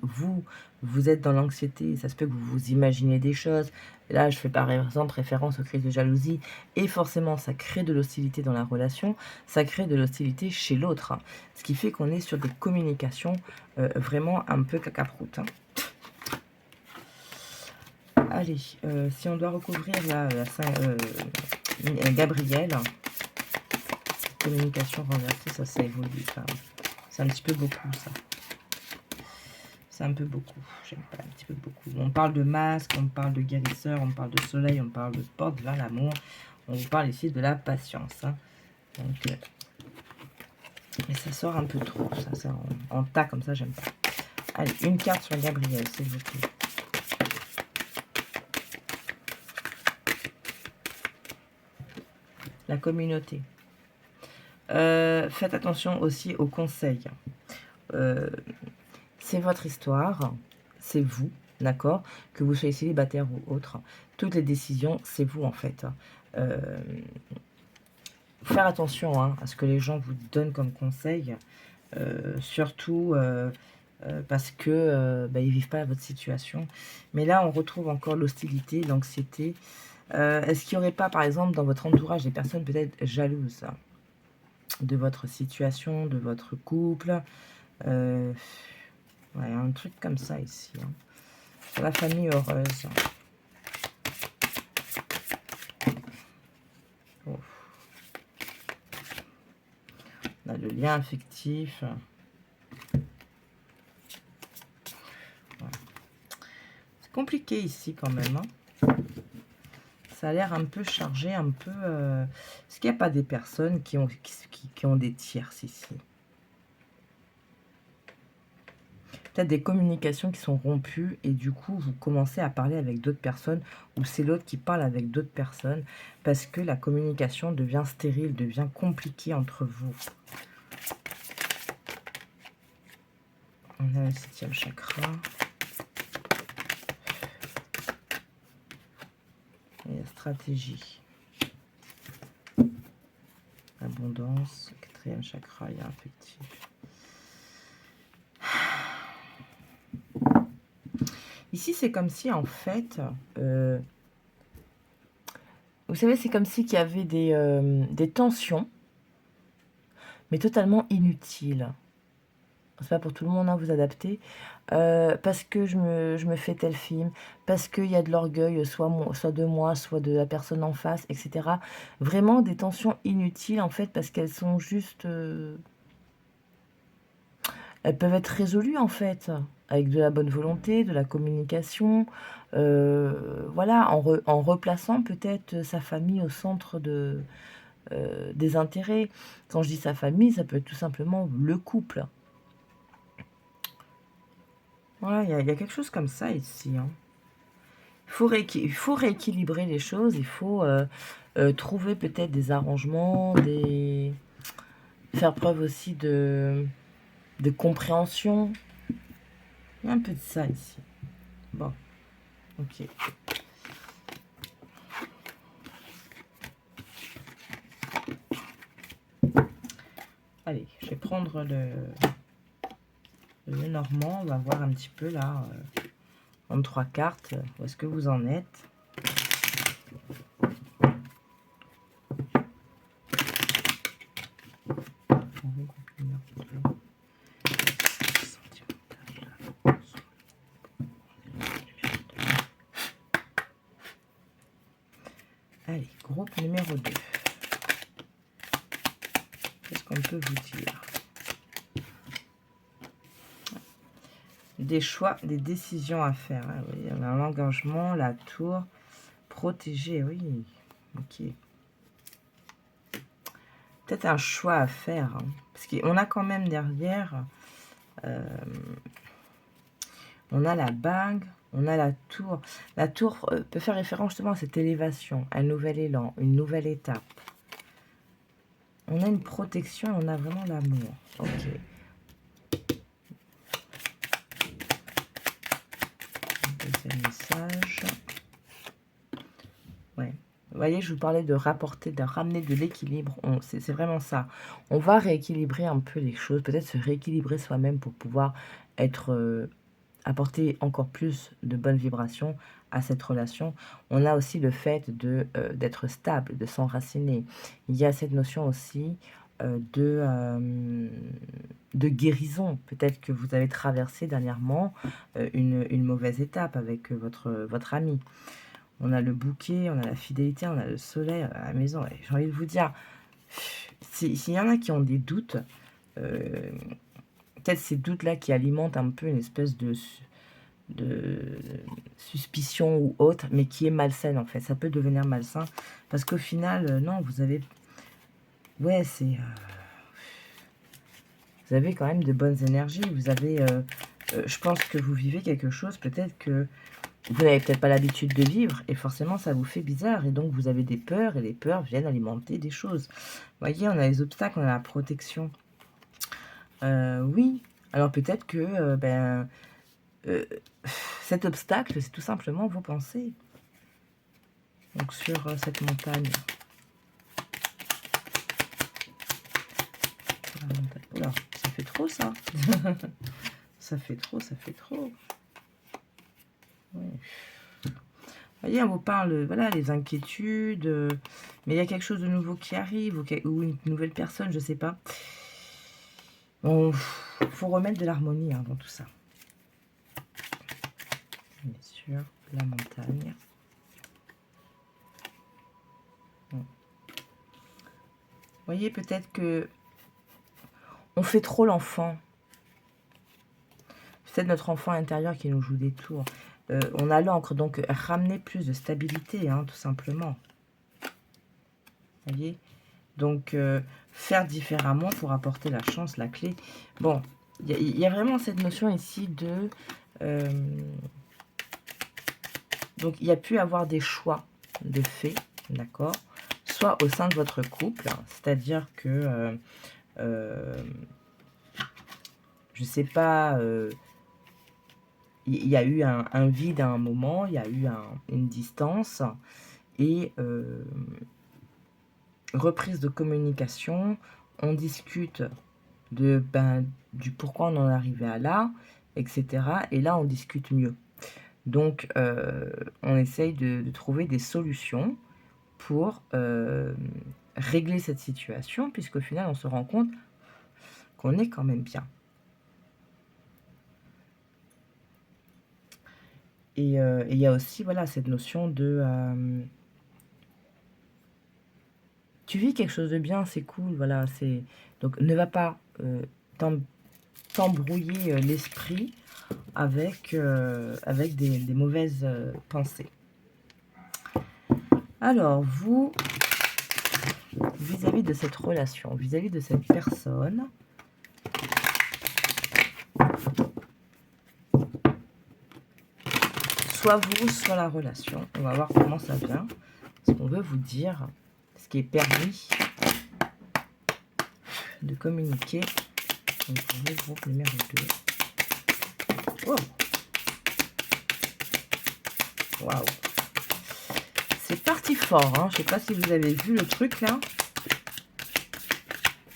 Vous êtes dans l'anxiété, ça se peut que vous vous imaginez des choses. Là, je fais par exemple référence aux crises de jalousie. Et forcément, ça crée de l'hostilité dans la relation. Ça crée de l'hostilité chez l'autre. Ce qui fait qu'on est sur des communications vraiment un peu cacaproutes. Allez, si on doit recouvrir Gabriel... Communication renversée, ça évolue. Enfin, c'est un petit peu beaucoup, ça. C'est un peu beaucoup. J'aime pas, un petit peu beaucoup. On parle de masque, on parle de guérisseur, on parle de soleil, on parle de porte vers l'amour. On vous parle ici de la patience. Hein. Donc, mais ça sort un peu trop. Ça en tas comme ça, j'aime pas. Allez, une carte sur Gabriel, s'il vous plaît. La communauté. Faites attention aussi aux conseils. C'est votre histoire, c'est vous, d'accord? Que vous soyez célibataire ou autre, toutes les décisions, c'est vous en fait. Faire attention à ce que les gens vous donnent comme conseil, surtout parce que ils ne vivent pas votre situation. Mais là, on retrouve encore l'hostilité, l'anxiété. Est-ce qu'il n'y aurait pas, par exemple, dans votre entourage, des personnes peut-être jalouses de votre situation, de votre couple ouais, un truc comme ça ici. Hein. Sur la famille heureuse. Oh. On a le lien affectif. Ouais. C'est compliqué ici quand même. Hein. Ça a l'air un peu chargé, un peu... Est-ce qu'il n'y a pas des personnes qui ont des tierces ici? Peut-être des communications qui sont rompues et du coup, vous commencez à parler avec d'autres personnes ou c'est l'autre qui parle avec d'autres personnes parce que la communication devient stérile, devient compliquée entre vous. On a le 7e chakra. Et la stratégie. Abondance. 4e chakra, il y a affectif. Ici, c'est comme si, en fait... vous savez, c'est comme si qu'il y avait des tensions, mais totalement inutiles. C'est pas pour tout le monde, hein, vous adapter. Parce que je me fais tel film, parce qu'il y a de l'orgueil, soit de moi, soit de la personne en face, etc. Vraiment des tensions inutiles, en fait, parce qu'elles sont juste... elles peuvent être résolues, en fait, avec de la bonne volonté, de la communication, voilà, en replaçant peut-être sa famille au centre des intérêts. Quand je dis sa famille, ça peut être tout simplement le couple. Voilà, il y a quelque chose comme ça ici. Hein. Il faut rééquilibrer les choses, il faut trouver peut-être des arrangements, faire preuve aussi de compréhension. Il y a un peu de ça ici. Bon, ok. Allez, je vais prendre le Normand. On va voir un petit peu là, en 3 cartes, où est-ce que vous en êtes. Allez, groupe numéro 2. Qu'est-ce qu'on peut vous dire? Des choix, des décisions à faire. Hein, oui. On a l'engagement, la tour, protéger, oui. Ok. Peut-être un choix à faire. Hein, parce qu'on a quand même derrière... on a la bague, on a la tour. La tour peut faire référence justement à cette élévation, un nouvel élan, une nouvelle étape. On a une protection, on a vraiment l'amour. Ok. Deuxième message. Ouais. Vous voyez, je vous parlais de rapporter, de ramener de l'équilibre. C'est vraiment ça. On va rééquilibrer un peu les choses, peut-être se rééquilibrer soi-même pour pouvoir être... apporter encore plus de bonnes vibrations à cette relation. On a aussi le fait d'être stable, de s'enraciner. Il y a cette notion aussi de guérison. Peut-être que vous avez traversé dernièrement une mauvaise étape avec votre ami. On a le bouquet, on a la fidélité, on a le soleil à la maison. Et j'ai envie de vous dire, s'il y en a qui ont des doutes, peut-être ces doutes-là qui alimentent un peu une espèce de suspicion ou autre, mais qui est malsaine en fait. Ça peut devenir malsain parce qu'au final, non, vous avez... Ouais, c'est... vous avez quand même de bonnes énergies. Vous avez... je pense que vous vivez quelque chose, peut-être que vous n'avez peut-être pas l'habitude de vivre et forcément ça vous fait bizarre et donc vous avez des peurs et les peurs viennent alimenter des choses. Vous voyez, on a les obstacles, on a la protection. Oui, alors peut-être que cet obstacle, c'est tout simplement vos pensées. Donc sur cette montagne. Oula, ça fait trop ça. Ça fait trop, ça fait trop. Ouais. Vous voyez, on vous parle, voilà, les inquiétudes, mais il y a quelque chose de nouveau qui arrive, ou une nouvelle personne, je sais pas. Bon, faut remettre de l'harmonie dans tout ça. Bien sûr, la montagne. Bon. Vous voyez, peut-être que on fait trop l'enfant. C'est notre enfant intérieur qui nous joue des tours. On a l'encre, donc ramener plus de stabilité, tout simplement. Vous voyez? Donc, faire différemment pour apporter la chance, la clé. Bon, il y a vraiment cette notion ici de... donc, il y a pu avoir des choix de fait, d'accord? Soit au sein de votre couple, c'est-à-dire que... je sais pas... il y a eu un vide à un moment, il y a eu une distance et reprise de communication, on discute du pourquoi on en est arrivé à là, etc. Et là, on discute mieux. Donc, on essaye de trouver des solutions pour régler cette situation, puisqu'au final, on se rend compte qu'on est quand même bien. Et il y a aussi, voilà, cette notion de... tu vis quelque chose de bien, c'est cool, voilà. Donc, ne va pas t'embrouiller l'esprit avec des mauvaises pensées. Alors, vous, vis-à-vis de cette relation, vis-à-vis de cette personne, soit vous, soit la relation. On va voir comment ça vient. Ce qu'on veut vous dire, ce qui est permis de communiquer. Donc, pour le groupe numéro 2. Oh! Waouh! C'est parti fort, hein. Je ne sais pas si vous avez vu le truc là.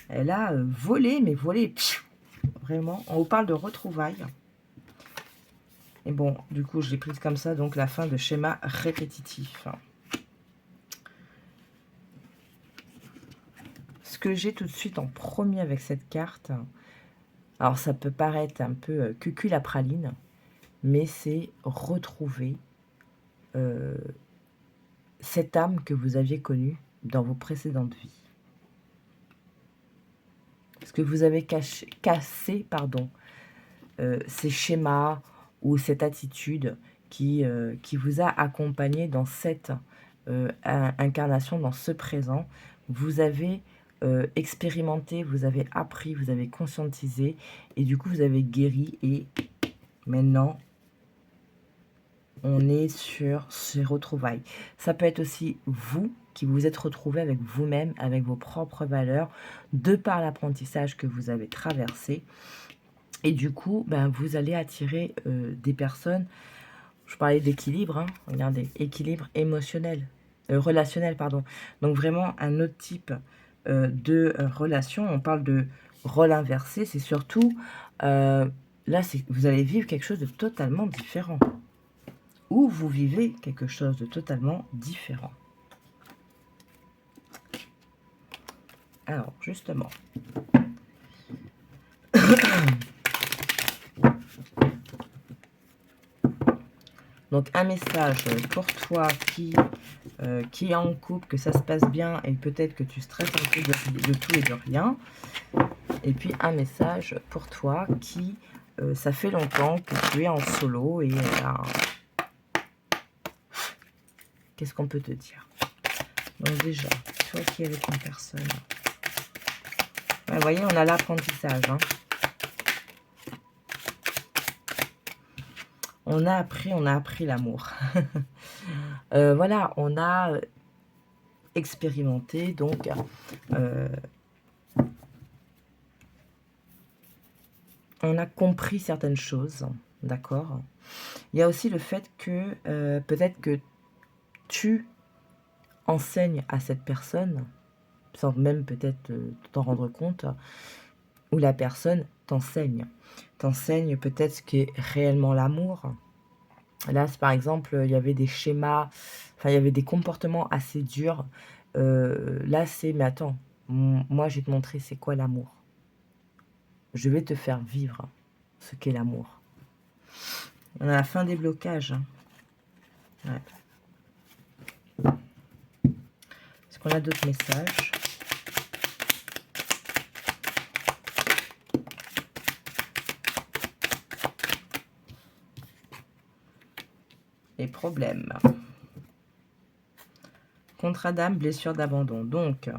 Elle a volé, mais volé. Vraiment. On vous parle de retrouvailles. Et bon, du coup, je l'ai prise comme ça, donc la fin de schéma répétitif. Ce que j'ai tout de suite en premier avec cette carte, alors ça peut paraître un peu cucul à praline, mais c'est retrouver cette âme que vous aviez connue dans vos précédentes vies. Est-ce que vous avez cassé pardon, ces schémas ou cette attitude qui vous a accompagné dans cette incarnation, dans ce présent? Vous avez expérimenté, vous avez appris, vous avez conscientisé et du coup vous avez guéri et maintenant on est sur ces retrouvailles. Ça peut être aussi vous qui vous êtes retrouvé avec vous-même, avec vos propres valeurs, de par l'apprentissage que vous avez traversé. Et du coup, ben, vous allez attirer des personnes, je parlais d'équilibre, hein, regardez, équilibre émotionnel, relationnel, pardon. Donc vraiment un autre type de relation. On parle de rôle inversé, c'est surtout, là, vous allez vivre quelque chose de totalement différent. Ou vous vivez quelque chose de totalement différent. Alors, justement. Donc, un message pour toi qui est en couple, que ça se passe bien et peut-être que tu stresses un peu de tout et de rien. Et puis, un message pour toi qui, ça fait longtemps que tu es en solo et qu'est-ce qu'on peut te dire? Donc déjà, toi qui es avec une personne. Ouais, vous voyez, on a l'apprentissage. Hein. On a appris l'amour. Voilà, on a expérimenté, donc on a compris certaines choses, d'accord? Il y a aussi le fait que peut-être que tu enseignes à cette personne, sans même peut-être t'en rendre compte, ou la personne t'enseigne. T'enseigne peut-être ce qu'est réellement l'amour. Là, par exemple, il y avait des schémas, enfin, il y avait des comportements assez durs. Là, c'est, mais attends, moi, je vais te montrer c'est quoi l'amour. Je vais te faire vivre ce qu'est l'amour. On a la fin des blocages. Hein. Ouais. Est-ce qu'on a d'autres messages? Les problèmes. Contrat d'âme, blessure d'abandon. Donc,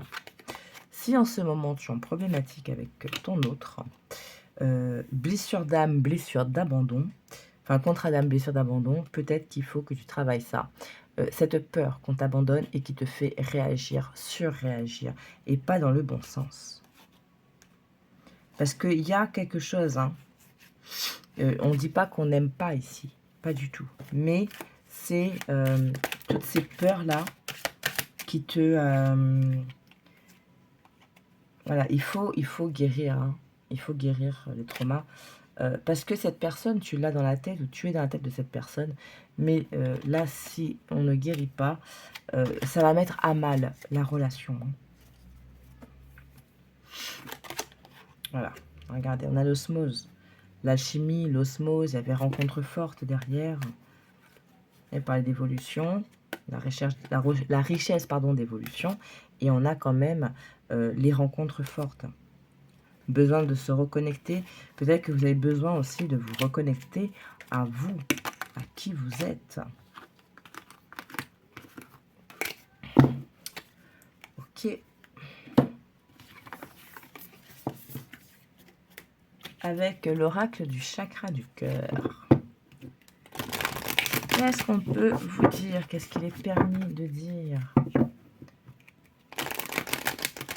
si en ce moment tu es en problématique avec ton autre, blessure d'âme, blessure d'abandon, enfin contrat d'âme, blessure d'abandon, peut-être qu'il faut que tu travailles ça. Cette peur qu'on t'abandonne et qui te fait réagir, surréagir, et pas dans le bon sens. Parce qu'il y a quelque chose, hein, on ne dit pas qu'on n'aime pas ici, pas du tout. Mais c'est toutes ces peurs-là qui te... voilà, il faut guérir, hein. Il faut guérir les traumas. Parce que cette personne, tu l'as dans la tête ou tu es dans la tête de cette personne. Mais là, si on ne guérit pas, ça va mettre à mal la relation. Hein. Voilà, regardez, on a l'osmose. L'alchimie, l'osmose, il y avait rencontre forte derrière. Elle parlait d'évolution, la richesse d'évolution. Et on a quand même les rencontres fortes. Besoin de se reconnecter. Peut-être que vous avez besoin aussi de vous reconnecter à vous, à qui vous êtes. Ok. Avec l'oracle du chakra du cœur. Qu'est-ce qu'on peut vous dire? Qu'est-ce qu'il est permis de dire?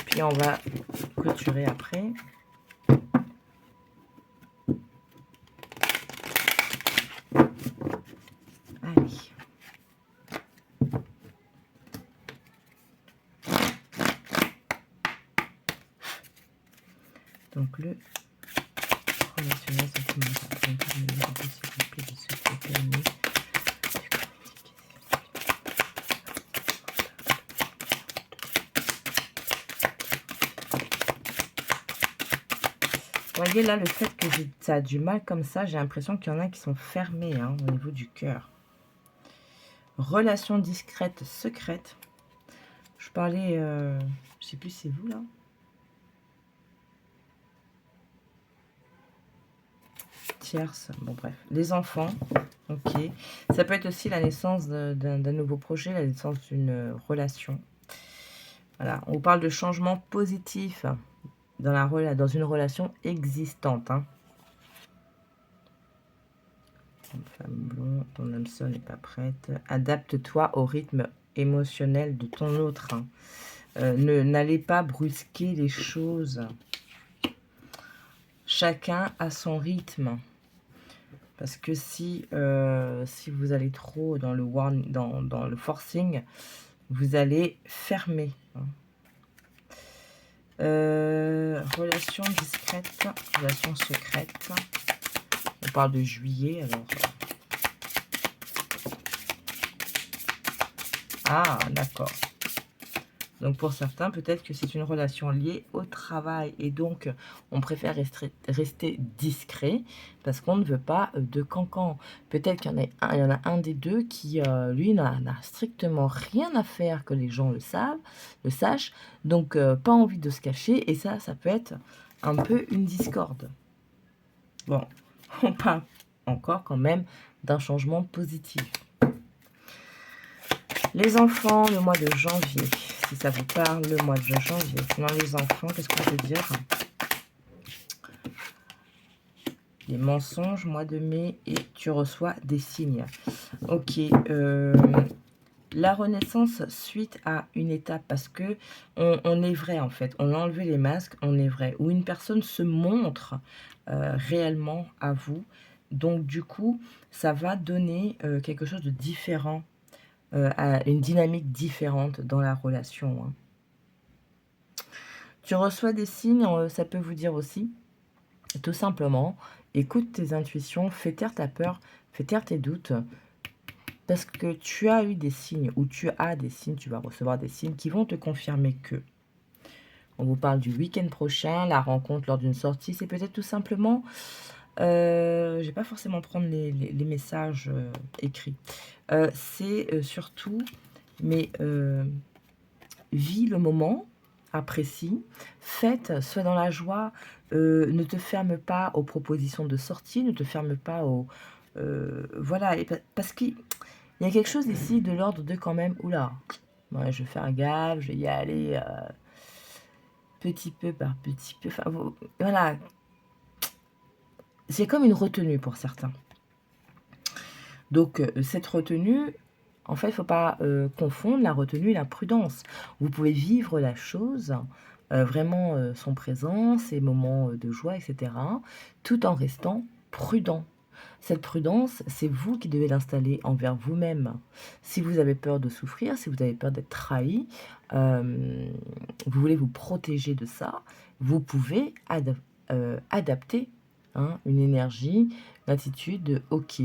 Puis on va clôturer après. Allez. Donc le relationnel sentimental. Vous voyez là, le fait que ça a du mal comme ça, j'ai l'impression qu'il y en a qui sont fermés hein, au niveau du cœur. Relation discrète, secrète. Je parlais, je sais plus, c'est vous là? Tierce, bon bref. Les enfants, ok. Ça peut être aussi la naissance d'un nouveau projet, la naissance d'une relation. Voilà, on parle de changement positif dans une relation existante. Hein. Femme blonde, ton âme sœur n'est pas prête. Adapte-toi au rythme émotionnel de ton autre. Hein. N'allez pas brusquer les choses. Chacun a son rythme. Parce que si vous allez trop dans le forcing, vous allez fermer. Hein. Relation discrète, relation secrète. On parle de juillet, alors. Ah, d'accord. Donc pour certains, peut-être que c'est une relation liée au travail. Et donc, on préfère rester discret parce qu'on ne veut pas de cancan. Peut-être qu'il y en a un des deux qui, lui, n'a strictement rien à faire que les gens le sachent. Donc, pas envie de se cacher. Et ça peut être un peu une discorde. Bon, on parle encore quand même d'un changement positif. Les enfants, le mois de janvier. Si ça vous parle, le mois de janvier. Sinon, les enfants, qu'est-ce qu'on peut dire? Les mensonges, mois de mai, et tu reçois des signes. Ok. La renaissance suite à une étape, parce que on est vrai, en fait. On a enlevé les masques, on est vrai. Où une personne se montre réellement à vous. Donc, du coup, ça va donner quelque chose de différent. Une dynamique différente dans la relation. Hein. Tu reçois des signes, ça peut vous dire aussi, tout simplement, écoute tes intuitions, fais taire ta peur, fais taire tes doutes, parce que tu as eu des signes, ou tu as des signes, tu vas recevoir des signes qui vont te confirmer que. On vous parle du week-end prochain, la rencontre lors d'une sortie, c'est peut-être tout simplement, je vais pas forcément prendre les messages écrits, c'est surtout, mais vis le moment, apprécie, fête, sois dans la joie, ne te ferme pas aux propositions de sortie, ne te ferme pas aux... voilà, parce qu'il y a quelque chose ici de l'ordre de quand même, oula, ouais, je vais faire gaffe, je vais y aller petit peu par petit peu, enfin, voilà, c'est comme une retenue pour certains. Donc, cette retenue, en fait, il ne faut pas confondre la retenue et la prudence. Vous pouvez vivre la chose, vraiment son présent, ses moments de joie, etc., tout en restant prudent. Cette prudence, c'est vous qui devez l'installer envers vous-même. Si vous avez peur de souffrir, si vous avez peur d'être trahi, vous voulez vous protéger de ça, vous pouvez adapter une énergie, une attitude de « ok ».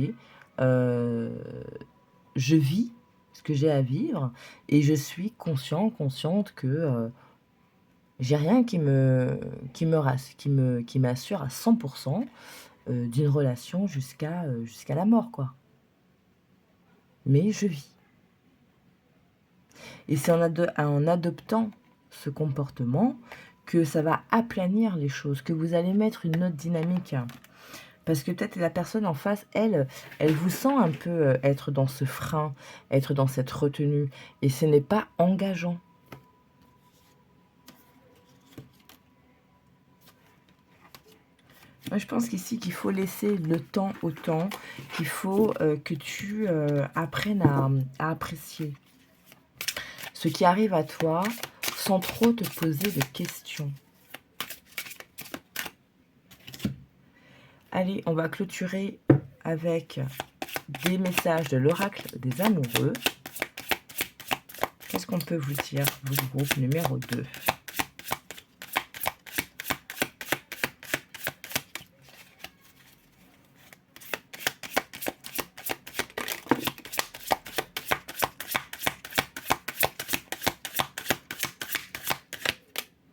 Je vis ce que j'ai à vivre et je suis consciente que j'ai rien qui m'assure à 100% d'une relation jusqu'à la mort, quoi. Mais je vis. Et c'est en adoptant ce comportement que ça va aplanir les choses, que vous allez mettre une autre dynamique. Parce que peut-être la personne en face, elle vous sent un peu être dans ce frein, être dans cette retenue. Et ce n'est pas engageant. Moi, je pense qu'ici, qu'il faut laisser le temps au temps, qu'il faut que tu apprennes à apprécier ce qui arrive à toi sans trop te poser de questions. Allez, on va clôturer avec des messages de l'oracle des amoureux. Qu'est-ce qu'on peut vous dire, vous, groupe numéro 2?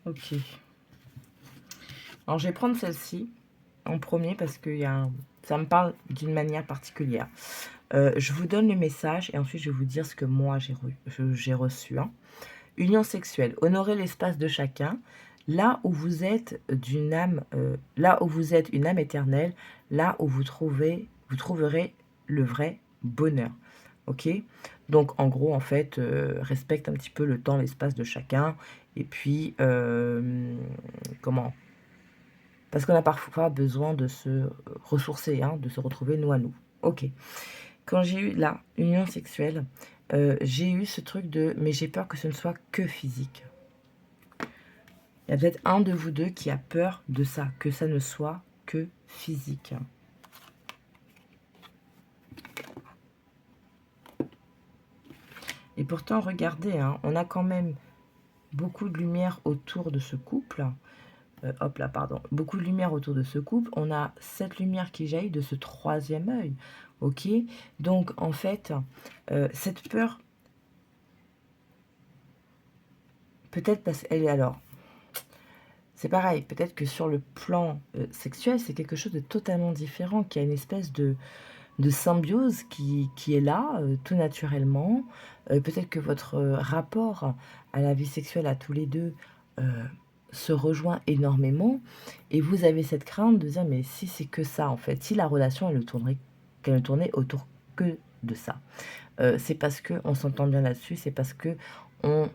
Ok. Alors, je vais prendre celle-ci. en premier parce que ça me parle d'une manière particulière. Je vous donne le message et ensuite je vais vous dire ce que moi j'ai reçu. Hein. Union sexuelle. Honorez l'espace de chacun. Là où vous êtes là où vous êtes une âme éternelle, là où vous trouverez le vrai bonheur. Ok? Donc en gros, en fait, respecte un petit peu le temps, l'espace de chacun. Et puis, comment? Parce qu'on a parfois besoin de se ressourcer, hein, de se retrouver nous à nous. Ok. Quand j'ai eu la union sexuelle, j'ai eu ce truc de mais j'ai peur que ce ne soit que physique. Il y a peut-être un de vous deux qui a peur de ça, que ça ne soit que physique. Et pourtant, regardez, hein, on a quand même beaucoup de lumière autour de ce couple. Hop là, pardon. Beaucoup de lumière autour de ce couple. On a cette lumière qui jaillit de ce troisième œil. Ok? Donc, en fait, cette peur, peut-être parce qu'elle est alors... C'est pareil, peut-être que sur le plan sexuel, c'est quelque chose de totalement différent, qui a une espèce de symbiose qui est là, tout naturellement. Peut-être que votre rapport à la vie sexuelle à tous les deux se rejoint énormément. Et vous avez cette crainte de dire, mais si c'est que ça, en fait, si la relation, qu'elle ne tournait autour que de ça. C'est parce qu'on s'entend bien là-dessus, c'est parce que on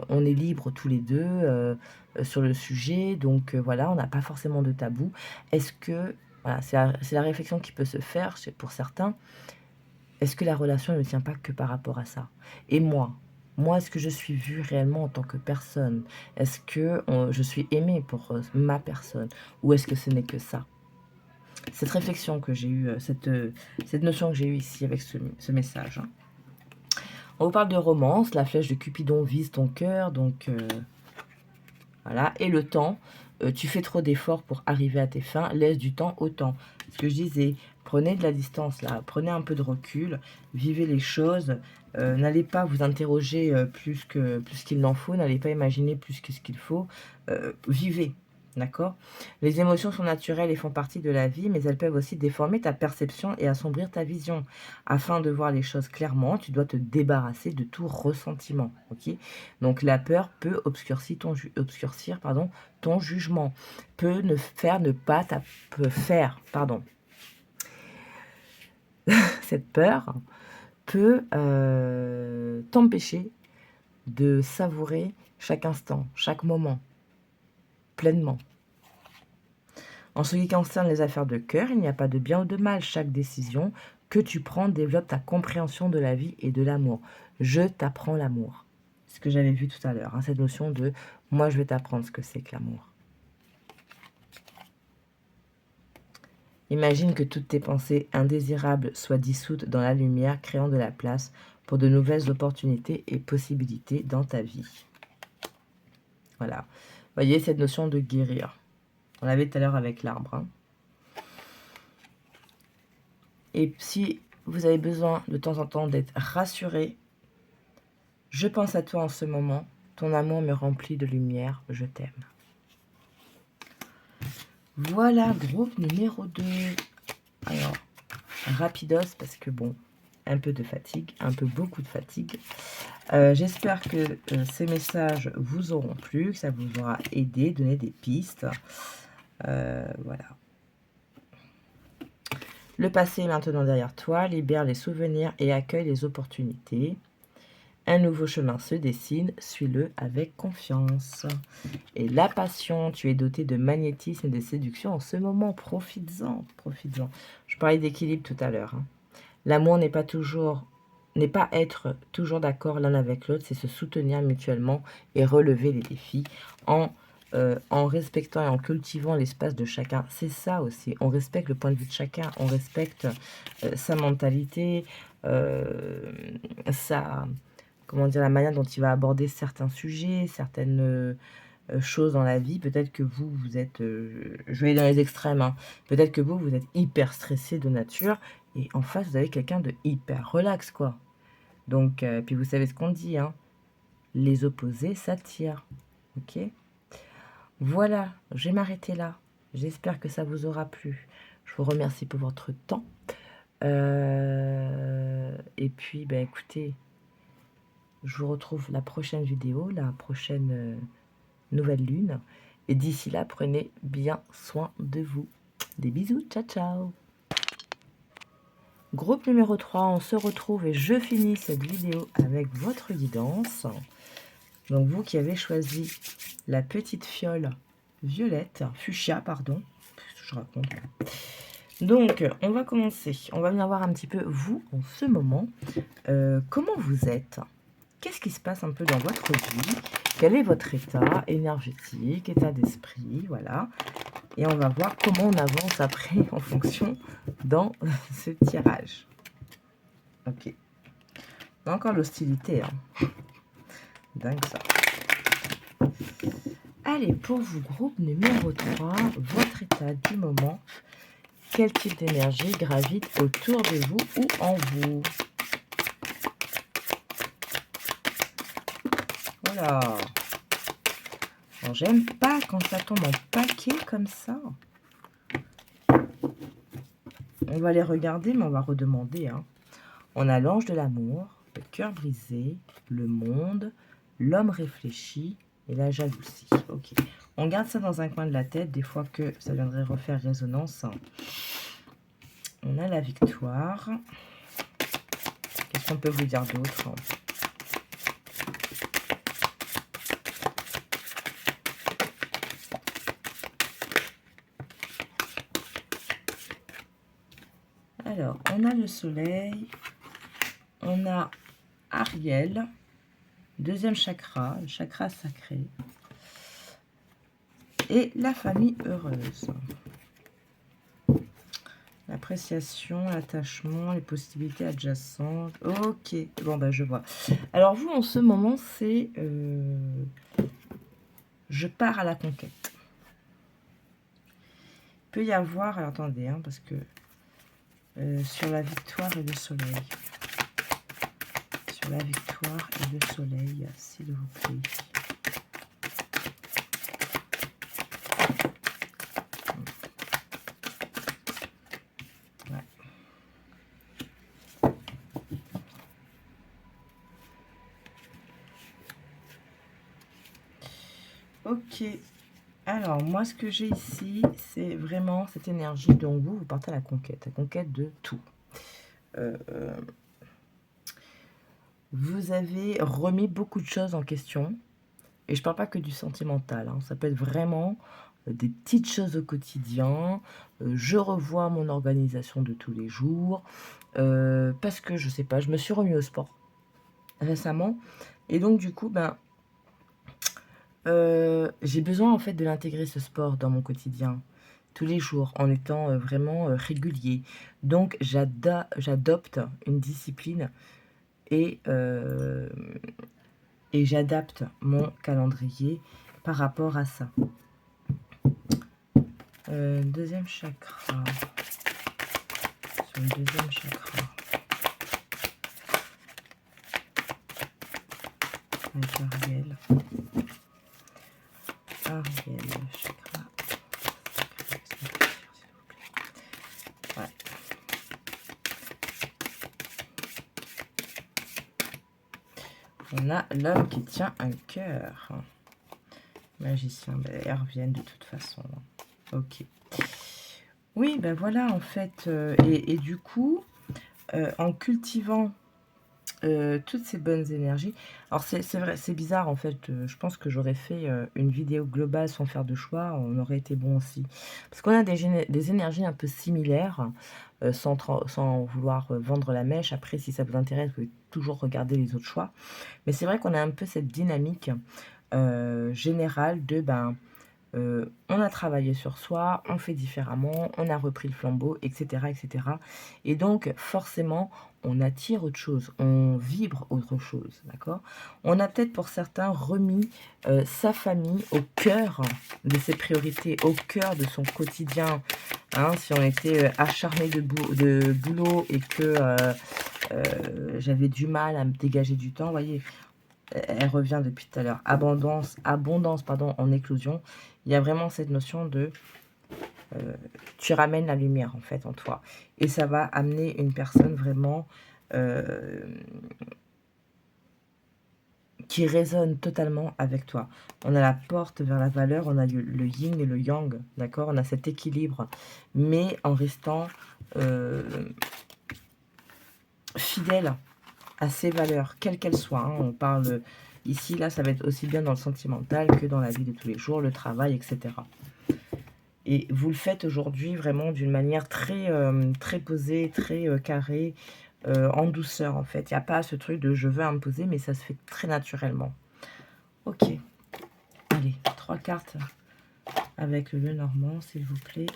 est libre tous les deux sur le sujet, donc voilà, on n'a pas forcément de tabou. Est-ce que, voilà, c'est la réflexion qui peut se faire pour certains, est-ce que la relation ne tient pas que par rapport à ça? Et moi, est-ce que je suis vue réellement en tant que personne? Est-ce que je suis aimée pour ma personne? Ou est-ce que ce n'est que ça? Cette réflexion que j'ai eue, cette notion que j'ai eue ici avec ce message. Hein. On vous parle de romance, la flèche de Cupidon vise ton cœur, donc voilà. Et le temps, tu fais trop d'efforts pour arriver à tes fins, laisse du temps au temps. Ce que je disais, prenez de la distance là, prenez un peu de recul, vivez les choses, n'allez pas vous interroger plus qu'il n'en faut, n'allez pas imaginer plus que ce qu'il faut, vivez. D'accord? Les émotions sont naturelles et font partie de la vie, mais elles peuvent aussi déformer ta perception et assombrir ta vision. Afin de voir les choses clairement, tu dois te débarrasser de tout ressentiment. Ok? Donc la peur peut obscurcir ton jugement, peut ne pas faire, pardon. Cette peur peut t'empêcher de savourer chaque instant, chaque moment, pleinement. En ce qui concerne les affaires de cœur, il n'y a pas de bien ou de mal. Chaque décision que tu prends développe ta compréhension de la vie et de l'amour. Je t'apprends l'amour. Ce que j'avais vu tout à l'heure, hein, cette notion de « moi, je vais t'apprendre ce que c'est que l'amour ». Imagine que toutes tes pensées indésirables soient dissoutes dans la lumière, créant de la place pour de nouvelles opportunités et possibilités dans ta vie. Voilà. Voyez cette notion de guérir. On l'avait tout à l'heure avec l'arbre. Hein. Et si vous avez besoin de temps en temps d'être rassuré, je pense à toi en ce moment. Ton amour me remplit de lumière. Je t'aime. Voilà, groupe numéro 2. Alors, rapidos parce que bon, un peu de fatigue, beaucoup de fatigue. J'espère que ces messages vous auront plu, que ça vous aura aidé, donné des pistes. Voilà. Le passé est maintenant derrière toi, libère les souvenirs et accueille les opportunités. Un nouveau chemin se dessine, suis-le avec confiance. Et la passion, tu es doté de magnétisme et de séduction en ce moment, profites-en, profites-en. Je parlais d'équilibre tout à l'heure. Hein. L'amour n'est pas être toujours d'accord l'un avec l'autre, c'est se soutenir mutuellement et relever les défis en respectant et en cultivant l'espace de chacun. C'est ça aussi, on respecte le point de vue de chacun, on respecte sa mentalité, la manière dont il va aborder certains sujets, certaines choses dans la vie. Peut-être que vous êtes, je vais aller dans les extrêmes, hein. Peut-être que vous êtes hyper stressé de nature, et en face, vous avez quelqu'un de hyper relax, quoi. Donc, puis vous savez ce qu'on dit, hein. Les opposés s'attirent, ok? Voilà, je vais m'arrêter là. J'espère que ça vous aura plu. Je vous remercie pour votre temps. Et puis, ben, écoutez, je vous retrouve la prochaine vidéo, la prochaine nouvelle lune. Et d'ici là, prenez bien soin de vous. Des bisous, ciao ciao. Groupe numéro 3, on se retrouve et je finis cette vidéo avec votre guidance. Donc vous qui avez choisi la petite fiole violette, fuchsia, pardon, je raconte. Donc on va commencer, on va venir voir un petit peu vous en ce moment. Comment vous êtes? Qu'est-ce qui se passe un peu dans votre vie? Quel est votre état énergétique, état d'esprit, voilà. Et on va voir comment on avance après en fonction dans ce tirage. Ok. Encore l'hostilité, hein. Dingue ça. Allez, pour vous, groupe numéro 3, votre état du moment. Quel type d'énergie gravite autour de vous ou en vous? Voilà. J'aime pas quand ça tombe en paquet comme ça. On va les regarder, mais on va redemander. Hein. On a l'ange de l'amour, le cœur brisé, le monde, l'homme réfléchi et la jalousie. Ok. On garde ça dans un coin de la tête, des fois que ça viendrait refaire résonance. On a la victoire. Qu'est-ce qu'on peut vous dire d'autre? Alors, on a le soleil, on a Ariel, deuxième chakra, le chakra sacré, et la famille heureuse. L'appréciation, l'attachement, les possibilités adjacentes. Ok, bon ben je vois. Alors vous, en ce moment, c'est je pars à la conquête. Il peut y avoir, alors attendez, hein, parce que sur la victoire et le soleil. Sur la victoire et le soleil, s'il vous plaît. Ok, alors moi ce que j'ai ici, c'est vraiment cette énergie dont vous partez à la conquête de tout. Vous avez remis beaucoup de choses en question, et je parle pas que du sentimental, hein, ça peut être vraiment des petites choses au quotidien, je revois mon organisation de tous les jours, parce que je sais pas, je me suis remis au sport récemment, et donc du coup, ben, j'ai besoin en fait de l'intégrer ce sport dans mon quotidien, tous les jours, en étant vraiment régulier. Donc j'adopte une discipline et j'adapte mon calendrier par rapport à ça. Deuxième chakra. Sur le deuxième chakra. Avec Ariel. Ariel, chakra. Ouais. On a l'homme qui tient un cœur. Magicien, ben, elles reviennent de toute façon. Ok. Oui, ben voilà, en fait. Et du coup, en cultivant toutes ces bonnes énergies. Alors c'est vrai, c'est bizarre en fait, je pense que j'aurais fait une vidéo globale sans faire de choix, on aurait été bon aussi. Parce qu'on a des énergies un peu similaires, sans vouloir vendre la mèche. Après, si ça vous intéresse, vous pouvez toujours regarder les autres choix. Mais c'est vrai qu'on a un peu cette dynamique générale de on a travaillé sur soi, on fait différemment, on a repris le flambeau, etc., etc. Et donc, forcément, on attire autre chose, on vibre autre chose, d'accord? On a peut-être pour certains remis sa famille au cœur de ses priorités, au cœur de son quotidien. Hein, si on était acharné de boulot et que j'avais du mal à me dégager du temps, vous voyez, elle revient depuis tout à l'heure. Abondance, pardon, en éclosion. Il y a vraiment cette notion de tu ramènes la lumière en fait en toi. Et ça va amener une personne vraiment qui résonne totalement avec toi. On a la porte vers la valeur, on a le yin et le yang, d'accord? On a cet équilibre, mais en restant fidèle à ses valeurs, quelles qu'elles soient. Hein. On parle ici, là, ça va être aussi bien dans le sentimental que dans la vie de tous les jours, le travail, etc. Et vous le faites aujourd'hui vraiment d'une manière très, très posée, très carrée, en douceur en fait. Il n'y a pas ce truc de je veux imposer, mais ça se fait très naturellement. Ok. Allez, 3 cartes avec le Lenormand, s'il vous plaît.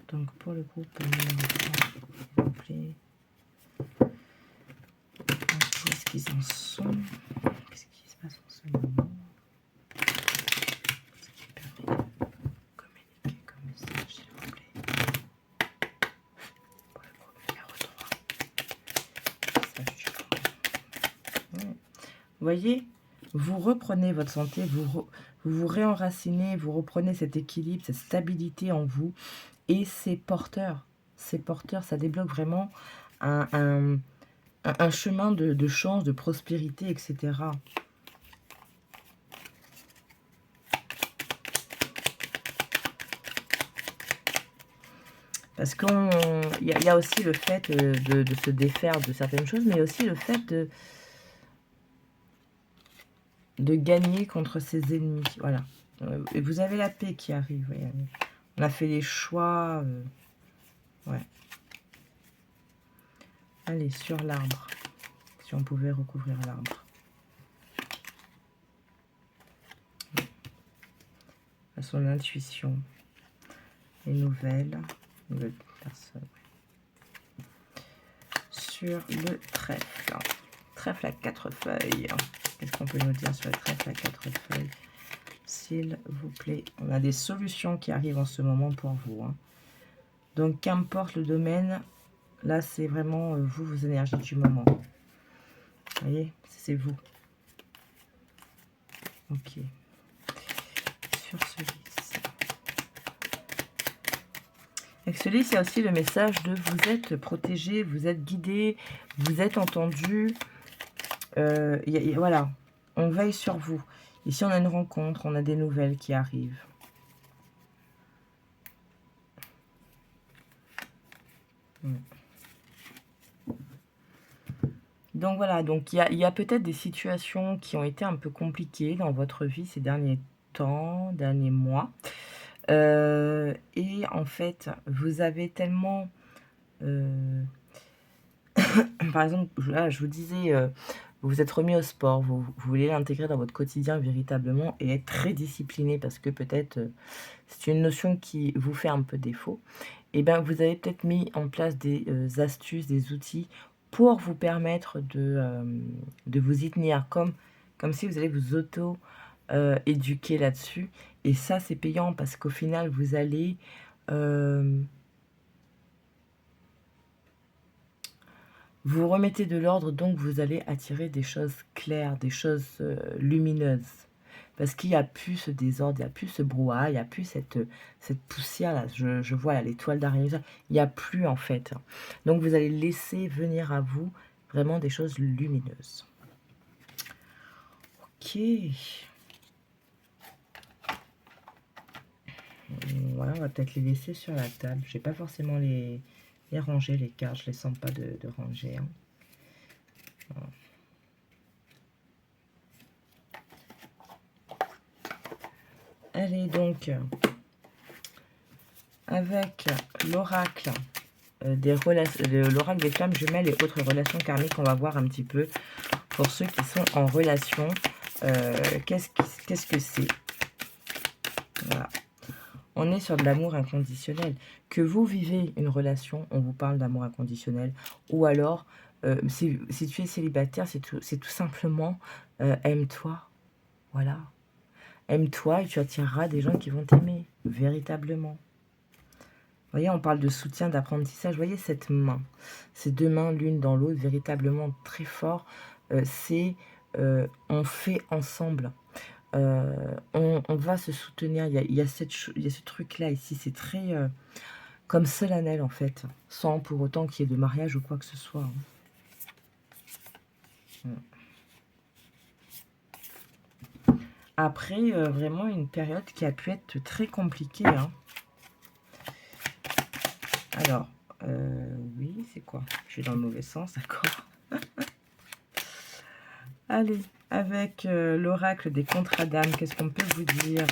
Donc pour le groupe numéro 3, s'il vous plaît. Où est-ce qu'ils en sont? Qu'est-ce qui se passe en ce moment? Ce qui permet de communiquer comme message, s'il vous plaît. Pour le groupe numéro 3. Message du moment. Vous voyez, vous reprenez votre santé, vous vous réenracinez, vous reprenez cet équilibre, cette stabilité en vous. Et c'est porteur, ça débloque vraiment un chemin de chance, de prospérité, etc. Parce qu'il y a aussi le fait de se défaire de certaines choses, mais aussi le fait de gagner contre ses ennemis. Voilà. Et vous avez la paix qui arrive. Voyez. On a fait les choix. Ouais. Allez, sur l'arbre. Si on pouvait recouvrir l'arbre. À son intuition. Les nouvelles personnes. Sur le trèfle. Trèfle à 4 feuilles. Qu'est-ce qu'on peut nous dire sur le trèfle à 4 feuilles? S'il vous plaît. On a des solutions qui arrivent en ce moment pour vous. Hein. Donc, qu'importe le domaine, là, c'est vraiment vous, vos énergies du moment. Vous voyez, c'est vous. Ok. Sur ce lys. Avec ce lys, il y a aussi le message de vous êtes protégé, vous êtes guidé, vous êtes entendu. Voilà, on veille sur vous. Ici, on a une rencontre, on a des nouvelles qui arrivent. Donc voilà, donc il y a peut-être des situations qui ont été un peu compliquées dans votre vie ces derniers temps, derniers mois. Et en fait, vous avez tellement... par exemple, là, je vous disais, vous vous êtes remis au sport, vous voulez l'intégrer dans votre quotidien véritablement et être très discipliné parce que peut-être c'est une notion qui vous fait un peu défaut. Et bien, vous avez peut-être mis en place des astuces, des outils pour vous permettre de vous y tenir, comme si vous allez vous auto-éduquer là-dessus. Et ça, c'est payant parce qu'au final, vous allez... vous remettez de l'ordre, donc vous allez attirer des choses claires, des choses lumineuses. Parce qu'il n'y a plus ce désordre, il n'y a plus ce brouhaha, il n'y a plus cette poussière-là. Je vois là, les toiles d'araignée, il n'y a plus en fait. Donc vous allez laisser venir à vous vraiment des choses lumineuses. Ok. Voilà, on va peut-être les laisser sur la table. Je n'ai pas forcément les ranger, les cartes. Je ne les sens pas de ranger. Hein. Voilà. Allez donc, avec l'oracle l'oracle des flammes jumelles et autres relations karmiques, on va voir un petit peu pour ceux qui sont en relation. Qu'est-ce que c'est? Voilà. On est sur de l'amour inconditionnel. Que vous vivez une relation, on vous parle d'amour inconditionnel. Ou alors, si tu es célibataire, c'est tout simplement aime-toi. Voilà. Aime-toi et tu attireras des gens qui vont t'aimer, véritablement. Vous voyez, on parle de soutien, d'apprentissage. Vous voyez cette main, ces deux mains l'une dans l'autre, véritablement très fort. C'est on fait ensemble. On va se soutenir. Il y a ce truc-là ici, c'est très comme solennel en fait, sans pour autant qu'il y ait de mariage ou quoi que ce soit. Hein. Après, vraiment une période qui a pu être très compliquée. Hein. Alors, oui, c'est quoi? Je suis dans le mauvais sens, d'accord. Allez, avec l'oracle des contrats d'âme, qu'est-ce qu'on peut vous dire?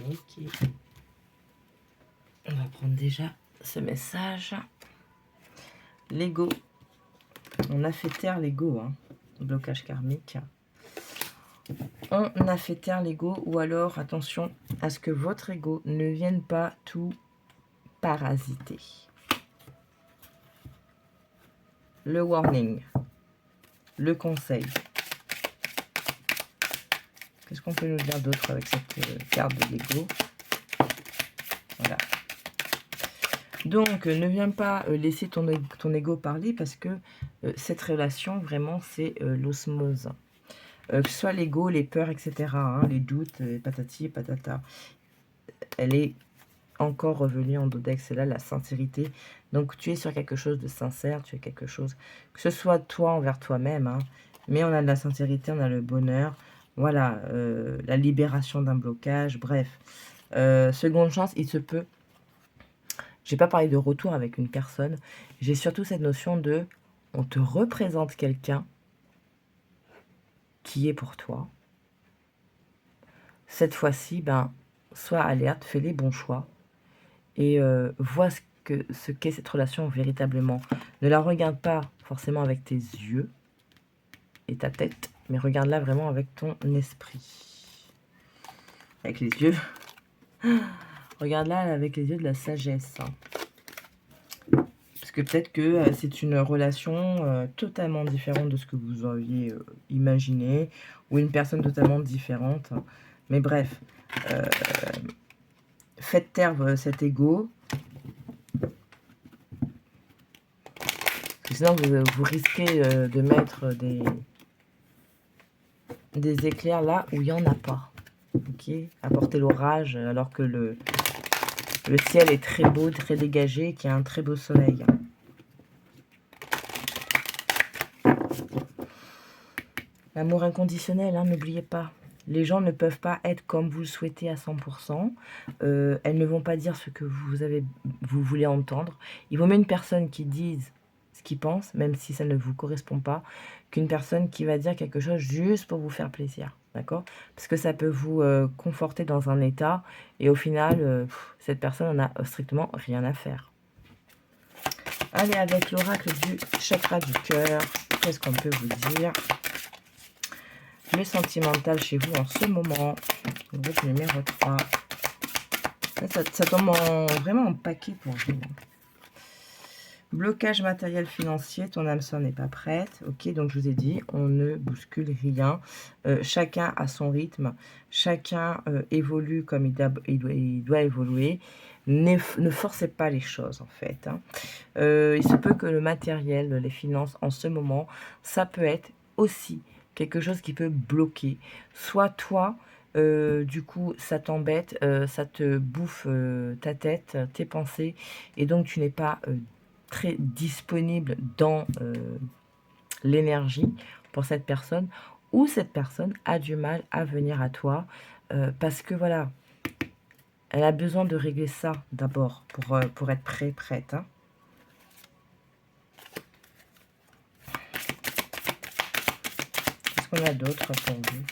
Ok. On va prendre déjà ce message. L'ego. On a fait taire l'ego, hein. Blocage karmique. On a fait taire l'ego, ou alors, attention à ce que votre ego ne vienne pas tout parasiter. Le warning. Le conseil. Qu'est-ce qu'on peut nous dire d'autre avec cette carte de l'ego? Voilà. Donc, ne viens pas laisser ton ego parler parce que cette relation, vraiment, c'est l'osmose. Que ce soit l'ego, les peurs, etc., hein, les doutes, patati et patata. Elle est encore revenue en dodex, c'est là la sincérité. Donc, tu es sur quelque chose de sincère, tu es quelque chose, que ce soit toi envers toi-même, hein, mais on a de la sincérité, on a le bonheur, voilà, la libération d'un blocage, bref. Seconde chance, il se peut. J'ai pas parlé de retour avec une personne. J'ai surtout cette notion de, on te représente quelqu'un qui est pour toi. Cette fois-ci, ben, sois alerte, fais les bons choix et vois ce qu'est cette relation véritablement. Ne la regarde pas forcément avec tes yeux et ta tête, mais regarde-la vraiment avec ton esprit. Avec les yeux. Regarde-la avec les yeux de la sagesse. Parce que peut-être que c'est une relation totalement différente de ce que vous aviez imaginé, ou une personne totalement différente. Mais bref, faites taire cet ego. Sinon, vous risquez de mettre des éclairs là où il n'y en a pas. Ok, apporter l'orage alors que le ciel est très beau, très dégagé, qu'il y a un très beau soleil. L'amour inconditionnel, hein, n'oubliez pas. Les gens ne peuvent pas être comme vous le souhaitez à 100%. Elles ne vont pas dire ce que vous voulez entendre. Il vaut mieux une personne qui dise ce qu'il pense, même si ça ne vous correspond pas, qu'une personne qui va dire quelque chose juste pour vous faire plaisir. D'accord? Parce que ça peut vous conforter dans un état et au final, cette personne n'en a strictement rien à faire. Allez, avec l'oracle du chakra du cœur, qu'est-ce qu'on peut vous dire? Le sentimental chez vous en ce moment. Groupe numéro 3. Ça tombe vraiment en paquet pour vous. Blocage matériel financier, ton âme sœur n'est pas prête. Ok, donc je vous ai dit, on ne bouscule rien. Chacun a son rythme. Chacun évolue comme il doit évoluer. Ne forcez pas les choses en fait. Hein. Il se peut que le matériel, les finances en ce moment, ça peut être aussi quelque chose qui peut bloquer. Soit toi, du coup, ça t'embête, ça te bouffe ta tête, tes pensées, et donc tu n'es pas très disponible dans l'énergie pour cette personne, ou cette personne a du mal à venir à toi, parce que voilà, elle a besoin de régler ça d'abord pour être prête. Hein. Qu'est-ce qu'on a d'autre pour vous?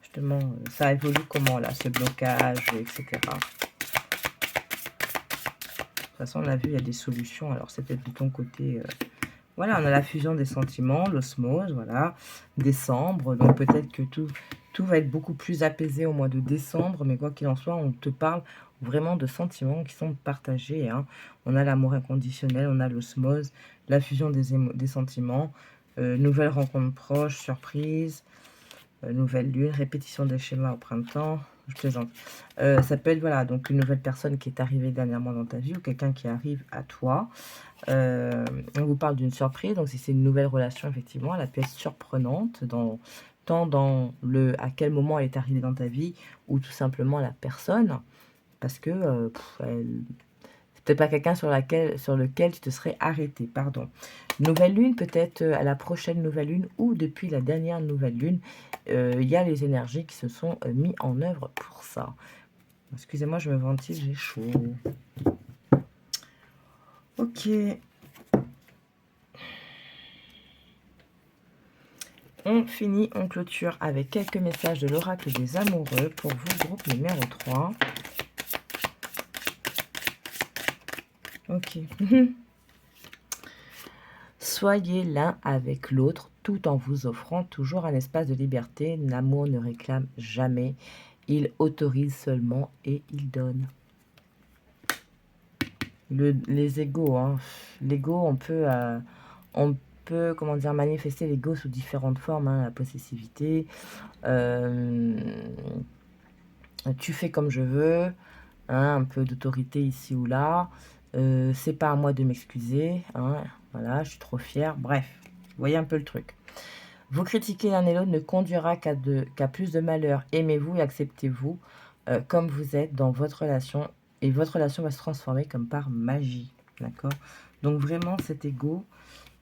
Justement, ça évolue comment là, ce blocage, etc. De toute façon, on a vu, il y a des solutions. Alors, c'est peut-être de ton côté. Voilà, on a la fusion des sentiments, l'osmose, voilà. Décembre, donc peut-être que tout va être beaucoup plus apaisé au mois de décembre. Mais quoi qu'il en soit, on te parle vraiment de sentiments qui sont partagés. Hein. On a l'amour inconditionnel, on a l'osmose, la fusion des sentiments. Nouvelle rencontre proche, surprise. Nouvelle lune, répétition des schémas au printemps. je plaisante. Ça peut être, voilà, donc une nouvelle personne qui est arrivée dernièrement dans ta vie ou quelqu'un qui arrive à toi. On vous parle d'une surprise, donc si c'est une nouvelle relation, effectivement, elle a pu être surprenante tant dans le à quel moment elle est arrivée dans ta vie ou tout simplement la personne, parce que c'est peut-être pas quelqu'un sur lequel tu te serais arrêté, pardon. Nouvelle lune, peut-être à la prochaine nouvelle lune ou depuis la dernière nouvelle lune, il y a les énergies qui se sont mis en œuvre pour ça. Excusez-moi, je me ventile, j'ai chaud. Ok. On finit, on clôture avec quelques messages de l'oracle des amoureux pour vous, groupe numéro 3. Ok. Soyez l'un avec l'autre tout en vous offrant toujours un espace de liberté. L'amour ne réclame jamais. Il autorise seulement et il donne. Les égos, hein. L'ego, on peut, comment dire, manifester l'ego sous différentes formes, hein, la possessivité, tu fais comme je veux, hein, un peu d'autorité ici ou là, c'est pas à moi de m'excuser, hein, voilà, je suis trop fière, bref, vous voyez un peu le truc. Vous critiquer l'un et l'autre ne conduira qu'à plus de malheur. Aimez-vous et acceptez-vous comme vous êtes dans votre relation, et votre relation va se transformer comme par magie, d'accord? Donc vraiment, cet ego,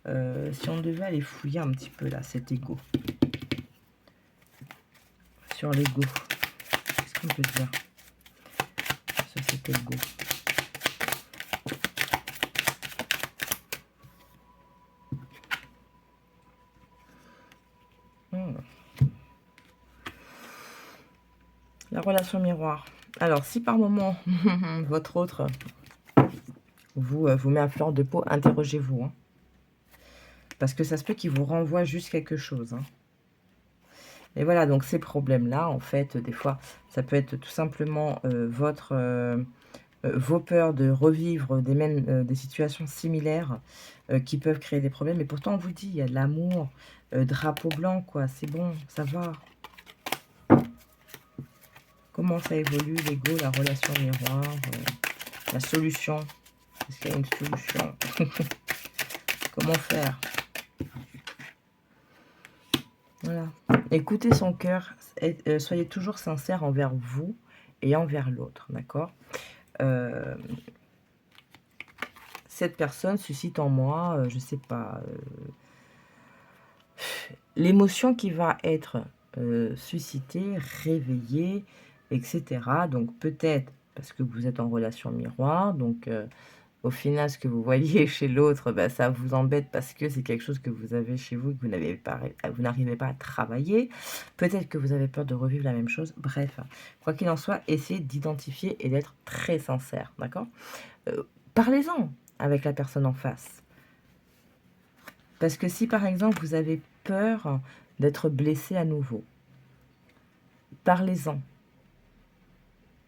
si on devait aller fouiller un petit peu là, cet ego, sur l'ego, qu'est-ce qu'on peut dire sur cet ego? La relation miroir. Alors, si par moment, votre autre vous met à fleur de peau, interrogez-vous, hein. Parce que ça se peut qu'il vous renvoie juste quelque chose, hein. Et voilà, donc ces problèmes-là, en fait, des fois, ça peut être tout simplement vos peurs de revivre des situations similaires qui peuvent créer des problèmes. Et pourtant, on vous dit, il y a de l'amour, drapeau blanc, quoi. C'est bon, ça va. Comment ça évolue, l'ego, la relation miroir, la solution. Est-ce qu'il y a une solution? Comment faire? Voilà. Écoutez son cœur. Soyez toujours sincère envers vous et envers l'autre, d'accord? Cette personne suscite en moi, je sais pas, l'émotion qui va être suscitée, réveillée, etc. Donc peut-être parce que vous êtes en relation miroir, donc au final, ce que vous voyez chez l'autre, bah, ça vous embête parce que c'est quelque chose que vous avez chez vous et que vous n'arrivez pas à travailler. Peut-être que vous avez peur de revivre la même chose. Bref, quoi qu'il en soit, essayez d'identifier et d'être très sincère, d'accord? Parlez-en avec la personne en face. Parce que si, par exemple, vous avez peur d'être blessé à nouveau, parlez-en.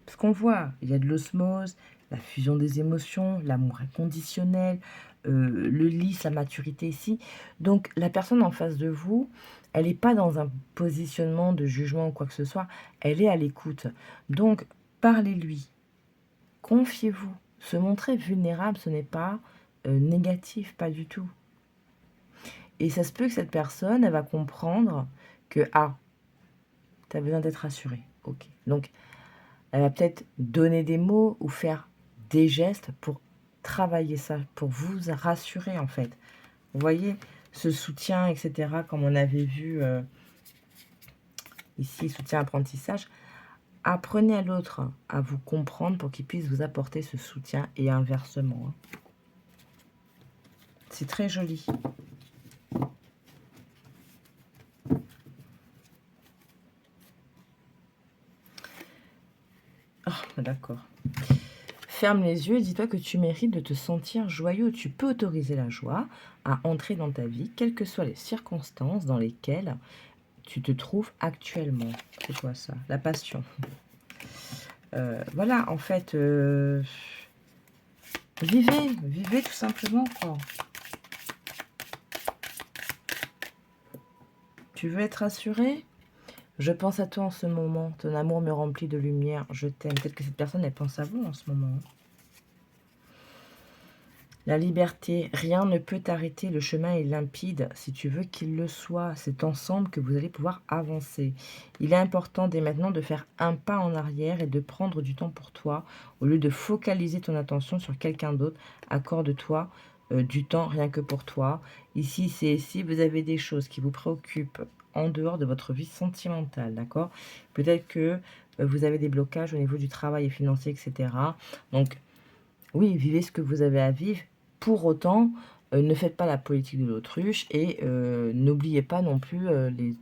Parce qu'on voit, il y a de l'osmose, la fusion des émotions, l'amour inconditionnel, le lys, la maturité ici. Donc, la personne en face de vous, elle n'est pas dans un positionnement de jugement ou quoi que ce soit. Elle est à l'écoute. Donc, parlez-lui. Confiez-vous. Se montrer vulnérable, ce n'est pas négatif, pas du tout. Et ça se peut que cette personne, elle va comprendre que, ah, tu as besoin d'être rassuré. Ok. Donc, elle va peut-être donner des mots ou faire des gestes pour travailler ça, pour vous rassurer en fait. Vous voyez, ce soutien, etc., comme on avait vu ici, soutien apprentissage, apprenez à l'autre à vous comprendre pour qu'il puisse vous apporter ce soutien et inversement, hein. C'est très joli. Ah, d'accord. Ferme les yeux et dis-toi que tu mérites de te sentir joyeux. Tu peux autoriser la joie à entrer dans ta vie, quelles que soient les circonstances dans lesquelles tu te trouves actuellement. C'est quoi ça? La passion. Voilà, en fait, vivez tout simplement, quoi. Tu veux être rassuré? Je pense à toi en ce moment. Ton amour me remplit de lumière. Je t'aime. Peut-être que cette personne, elle pense à vous en ce moment. La liberté, rien ne peut t'arrêter, le chemin est limpide, si tu veux qu'il le soit, c'est ensemble que vous allez pouvoir avancer. Il est important dès maintenant de faire un pas en arrière et de prendre du temps pour toi, au lieu de focaliser ton attention sur quelqu'un d'autre, accorde-toi du temps rien que pour toi. Ici, c'est si vous avez des choses qui vous préoccupent en dehors de votre vie sentimentale, d'accord? Peut-être que vous avez des blocages au niveau du travail et financier, etc. Donc, oui, vivez ce que vous avez à vivre. Pour autant, ne faites pas la politique de l'autruche et n'oubliez pas non plus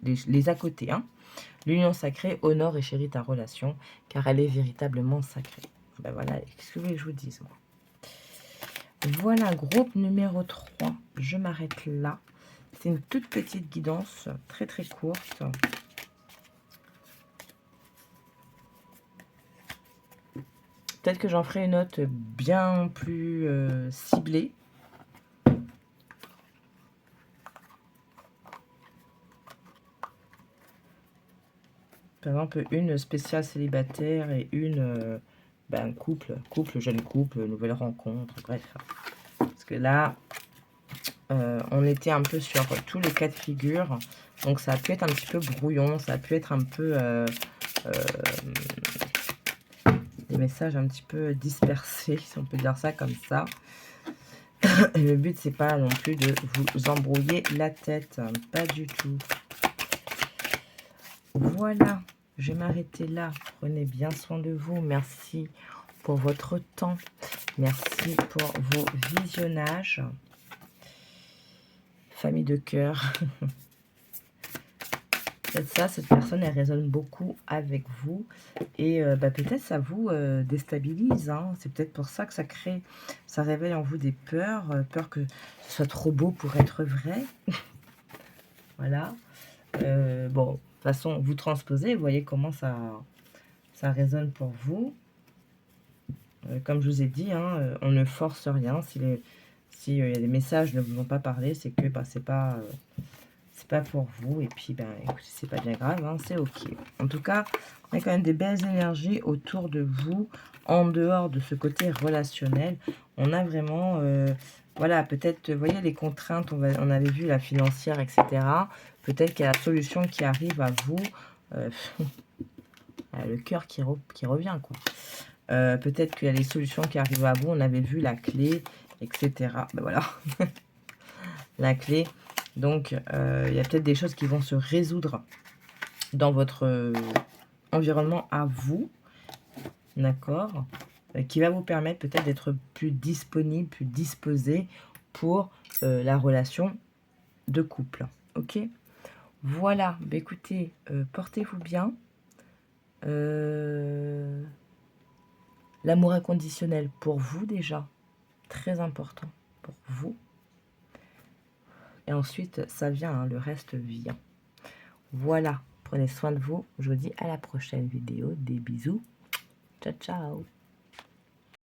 les à côté. Hein. L'union sacrée honore et chérit ta relation, car elle est véritablement sacrée. Ben voilà, qu'est-ce que vous voulez que je vous dise, moi? Voilà, groupe numéro 3. Je m'arrête là. C'est une toute petite guidance, très très courte. Peut-être que j'en ferai une autre bien plus ciblée. Par exemple, une spéciale célibataire et une couple, jeune couple, nouvelle rencontre, bref. Parce que là, on était un peu sur tous les cas de figure. Donc ça a pu être un petit peu brouillon, ça a pu être un peu des messages un petit peu dispersés, si on peut dire ça comme ça. Et le but, c'est pas non plus de vous embrouiller la tête, hein, pas du tout. Voilà, je vais m'arrêter là. Prenez bien soin de vous. Merci pour votre temps. Merci pour vos visionnages. Famille de cœur. Peut-être ça, cette personne, elle résonne beaucoup avec vous. Et peut-être ça vous déstabilise. Hein. C'est peut-être pour ça que ça réveille en vous des peurs. Peur que ce soit trop beau pour être vrai. Voilà. Bon, de toute façon, vous transposez, vous voyez comment ça résonne pour vous. Comme je vous ai dit, hein, on ne force rien. Si y a des messages ne vous ont pas parlé, c'est que c'est pas pour vous. Et puis, écoutez, c'est pas bien grave, hein, c'est ok. En tout cas, il y a quand même des belles énergies autour de vous, en dehors de ce côté relationnel. On a vraiment, voilà, peut-être, vous voyez, les contraintes, on avait vu la financière, etc. Peut-être qu'il y a la solution qui arrive à vous. Le cœur qui revient, quoi. Peut-être qu'il y a les solutions qui arrivent à vous. On avait vu la clé, etc. Ben voilà. La clé. Donc, il y a peut-être des choses qui vont se résoudre dans votre environnement à vous. D'accord, qui va vous permettre peut-être d'être plus disponible, plus disposé pour la relation de couple. Ok, voilà. Ben, écoutez, portez-vous bien. L'amour inconditionnel pour vous déjà, très important pour vous. Et ensuite, ça vient, hein, le reste vient. Voilà, prenez soin de vous. Je vous dis à la prochaine vidéo. Des bisous. Ciao, ciao.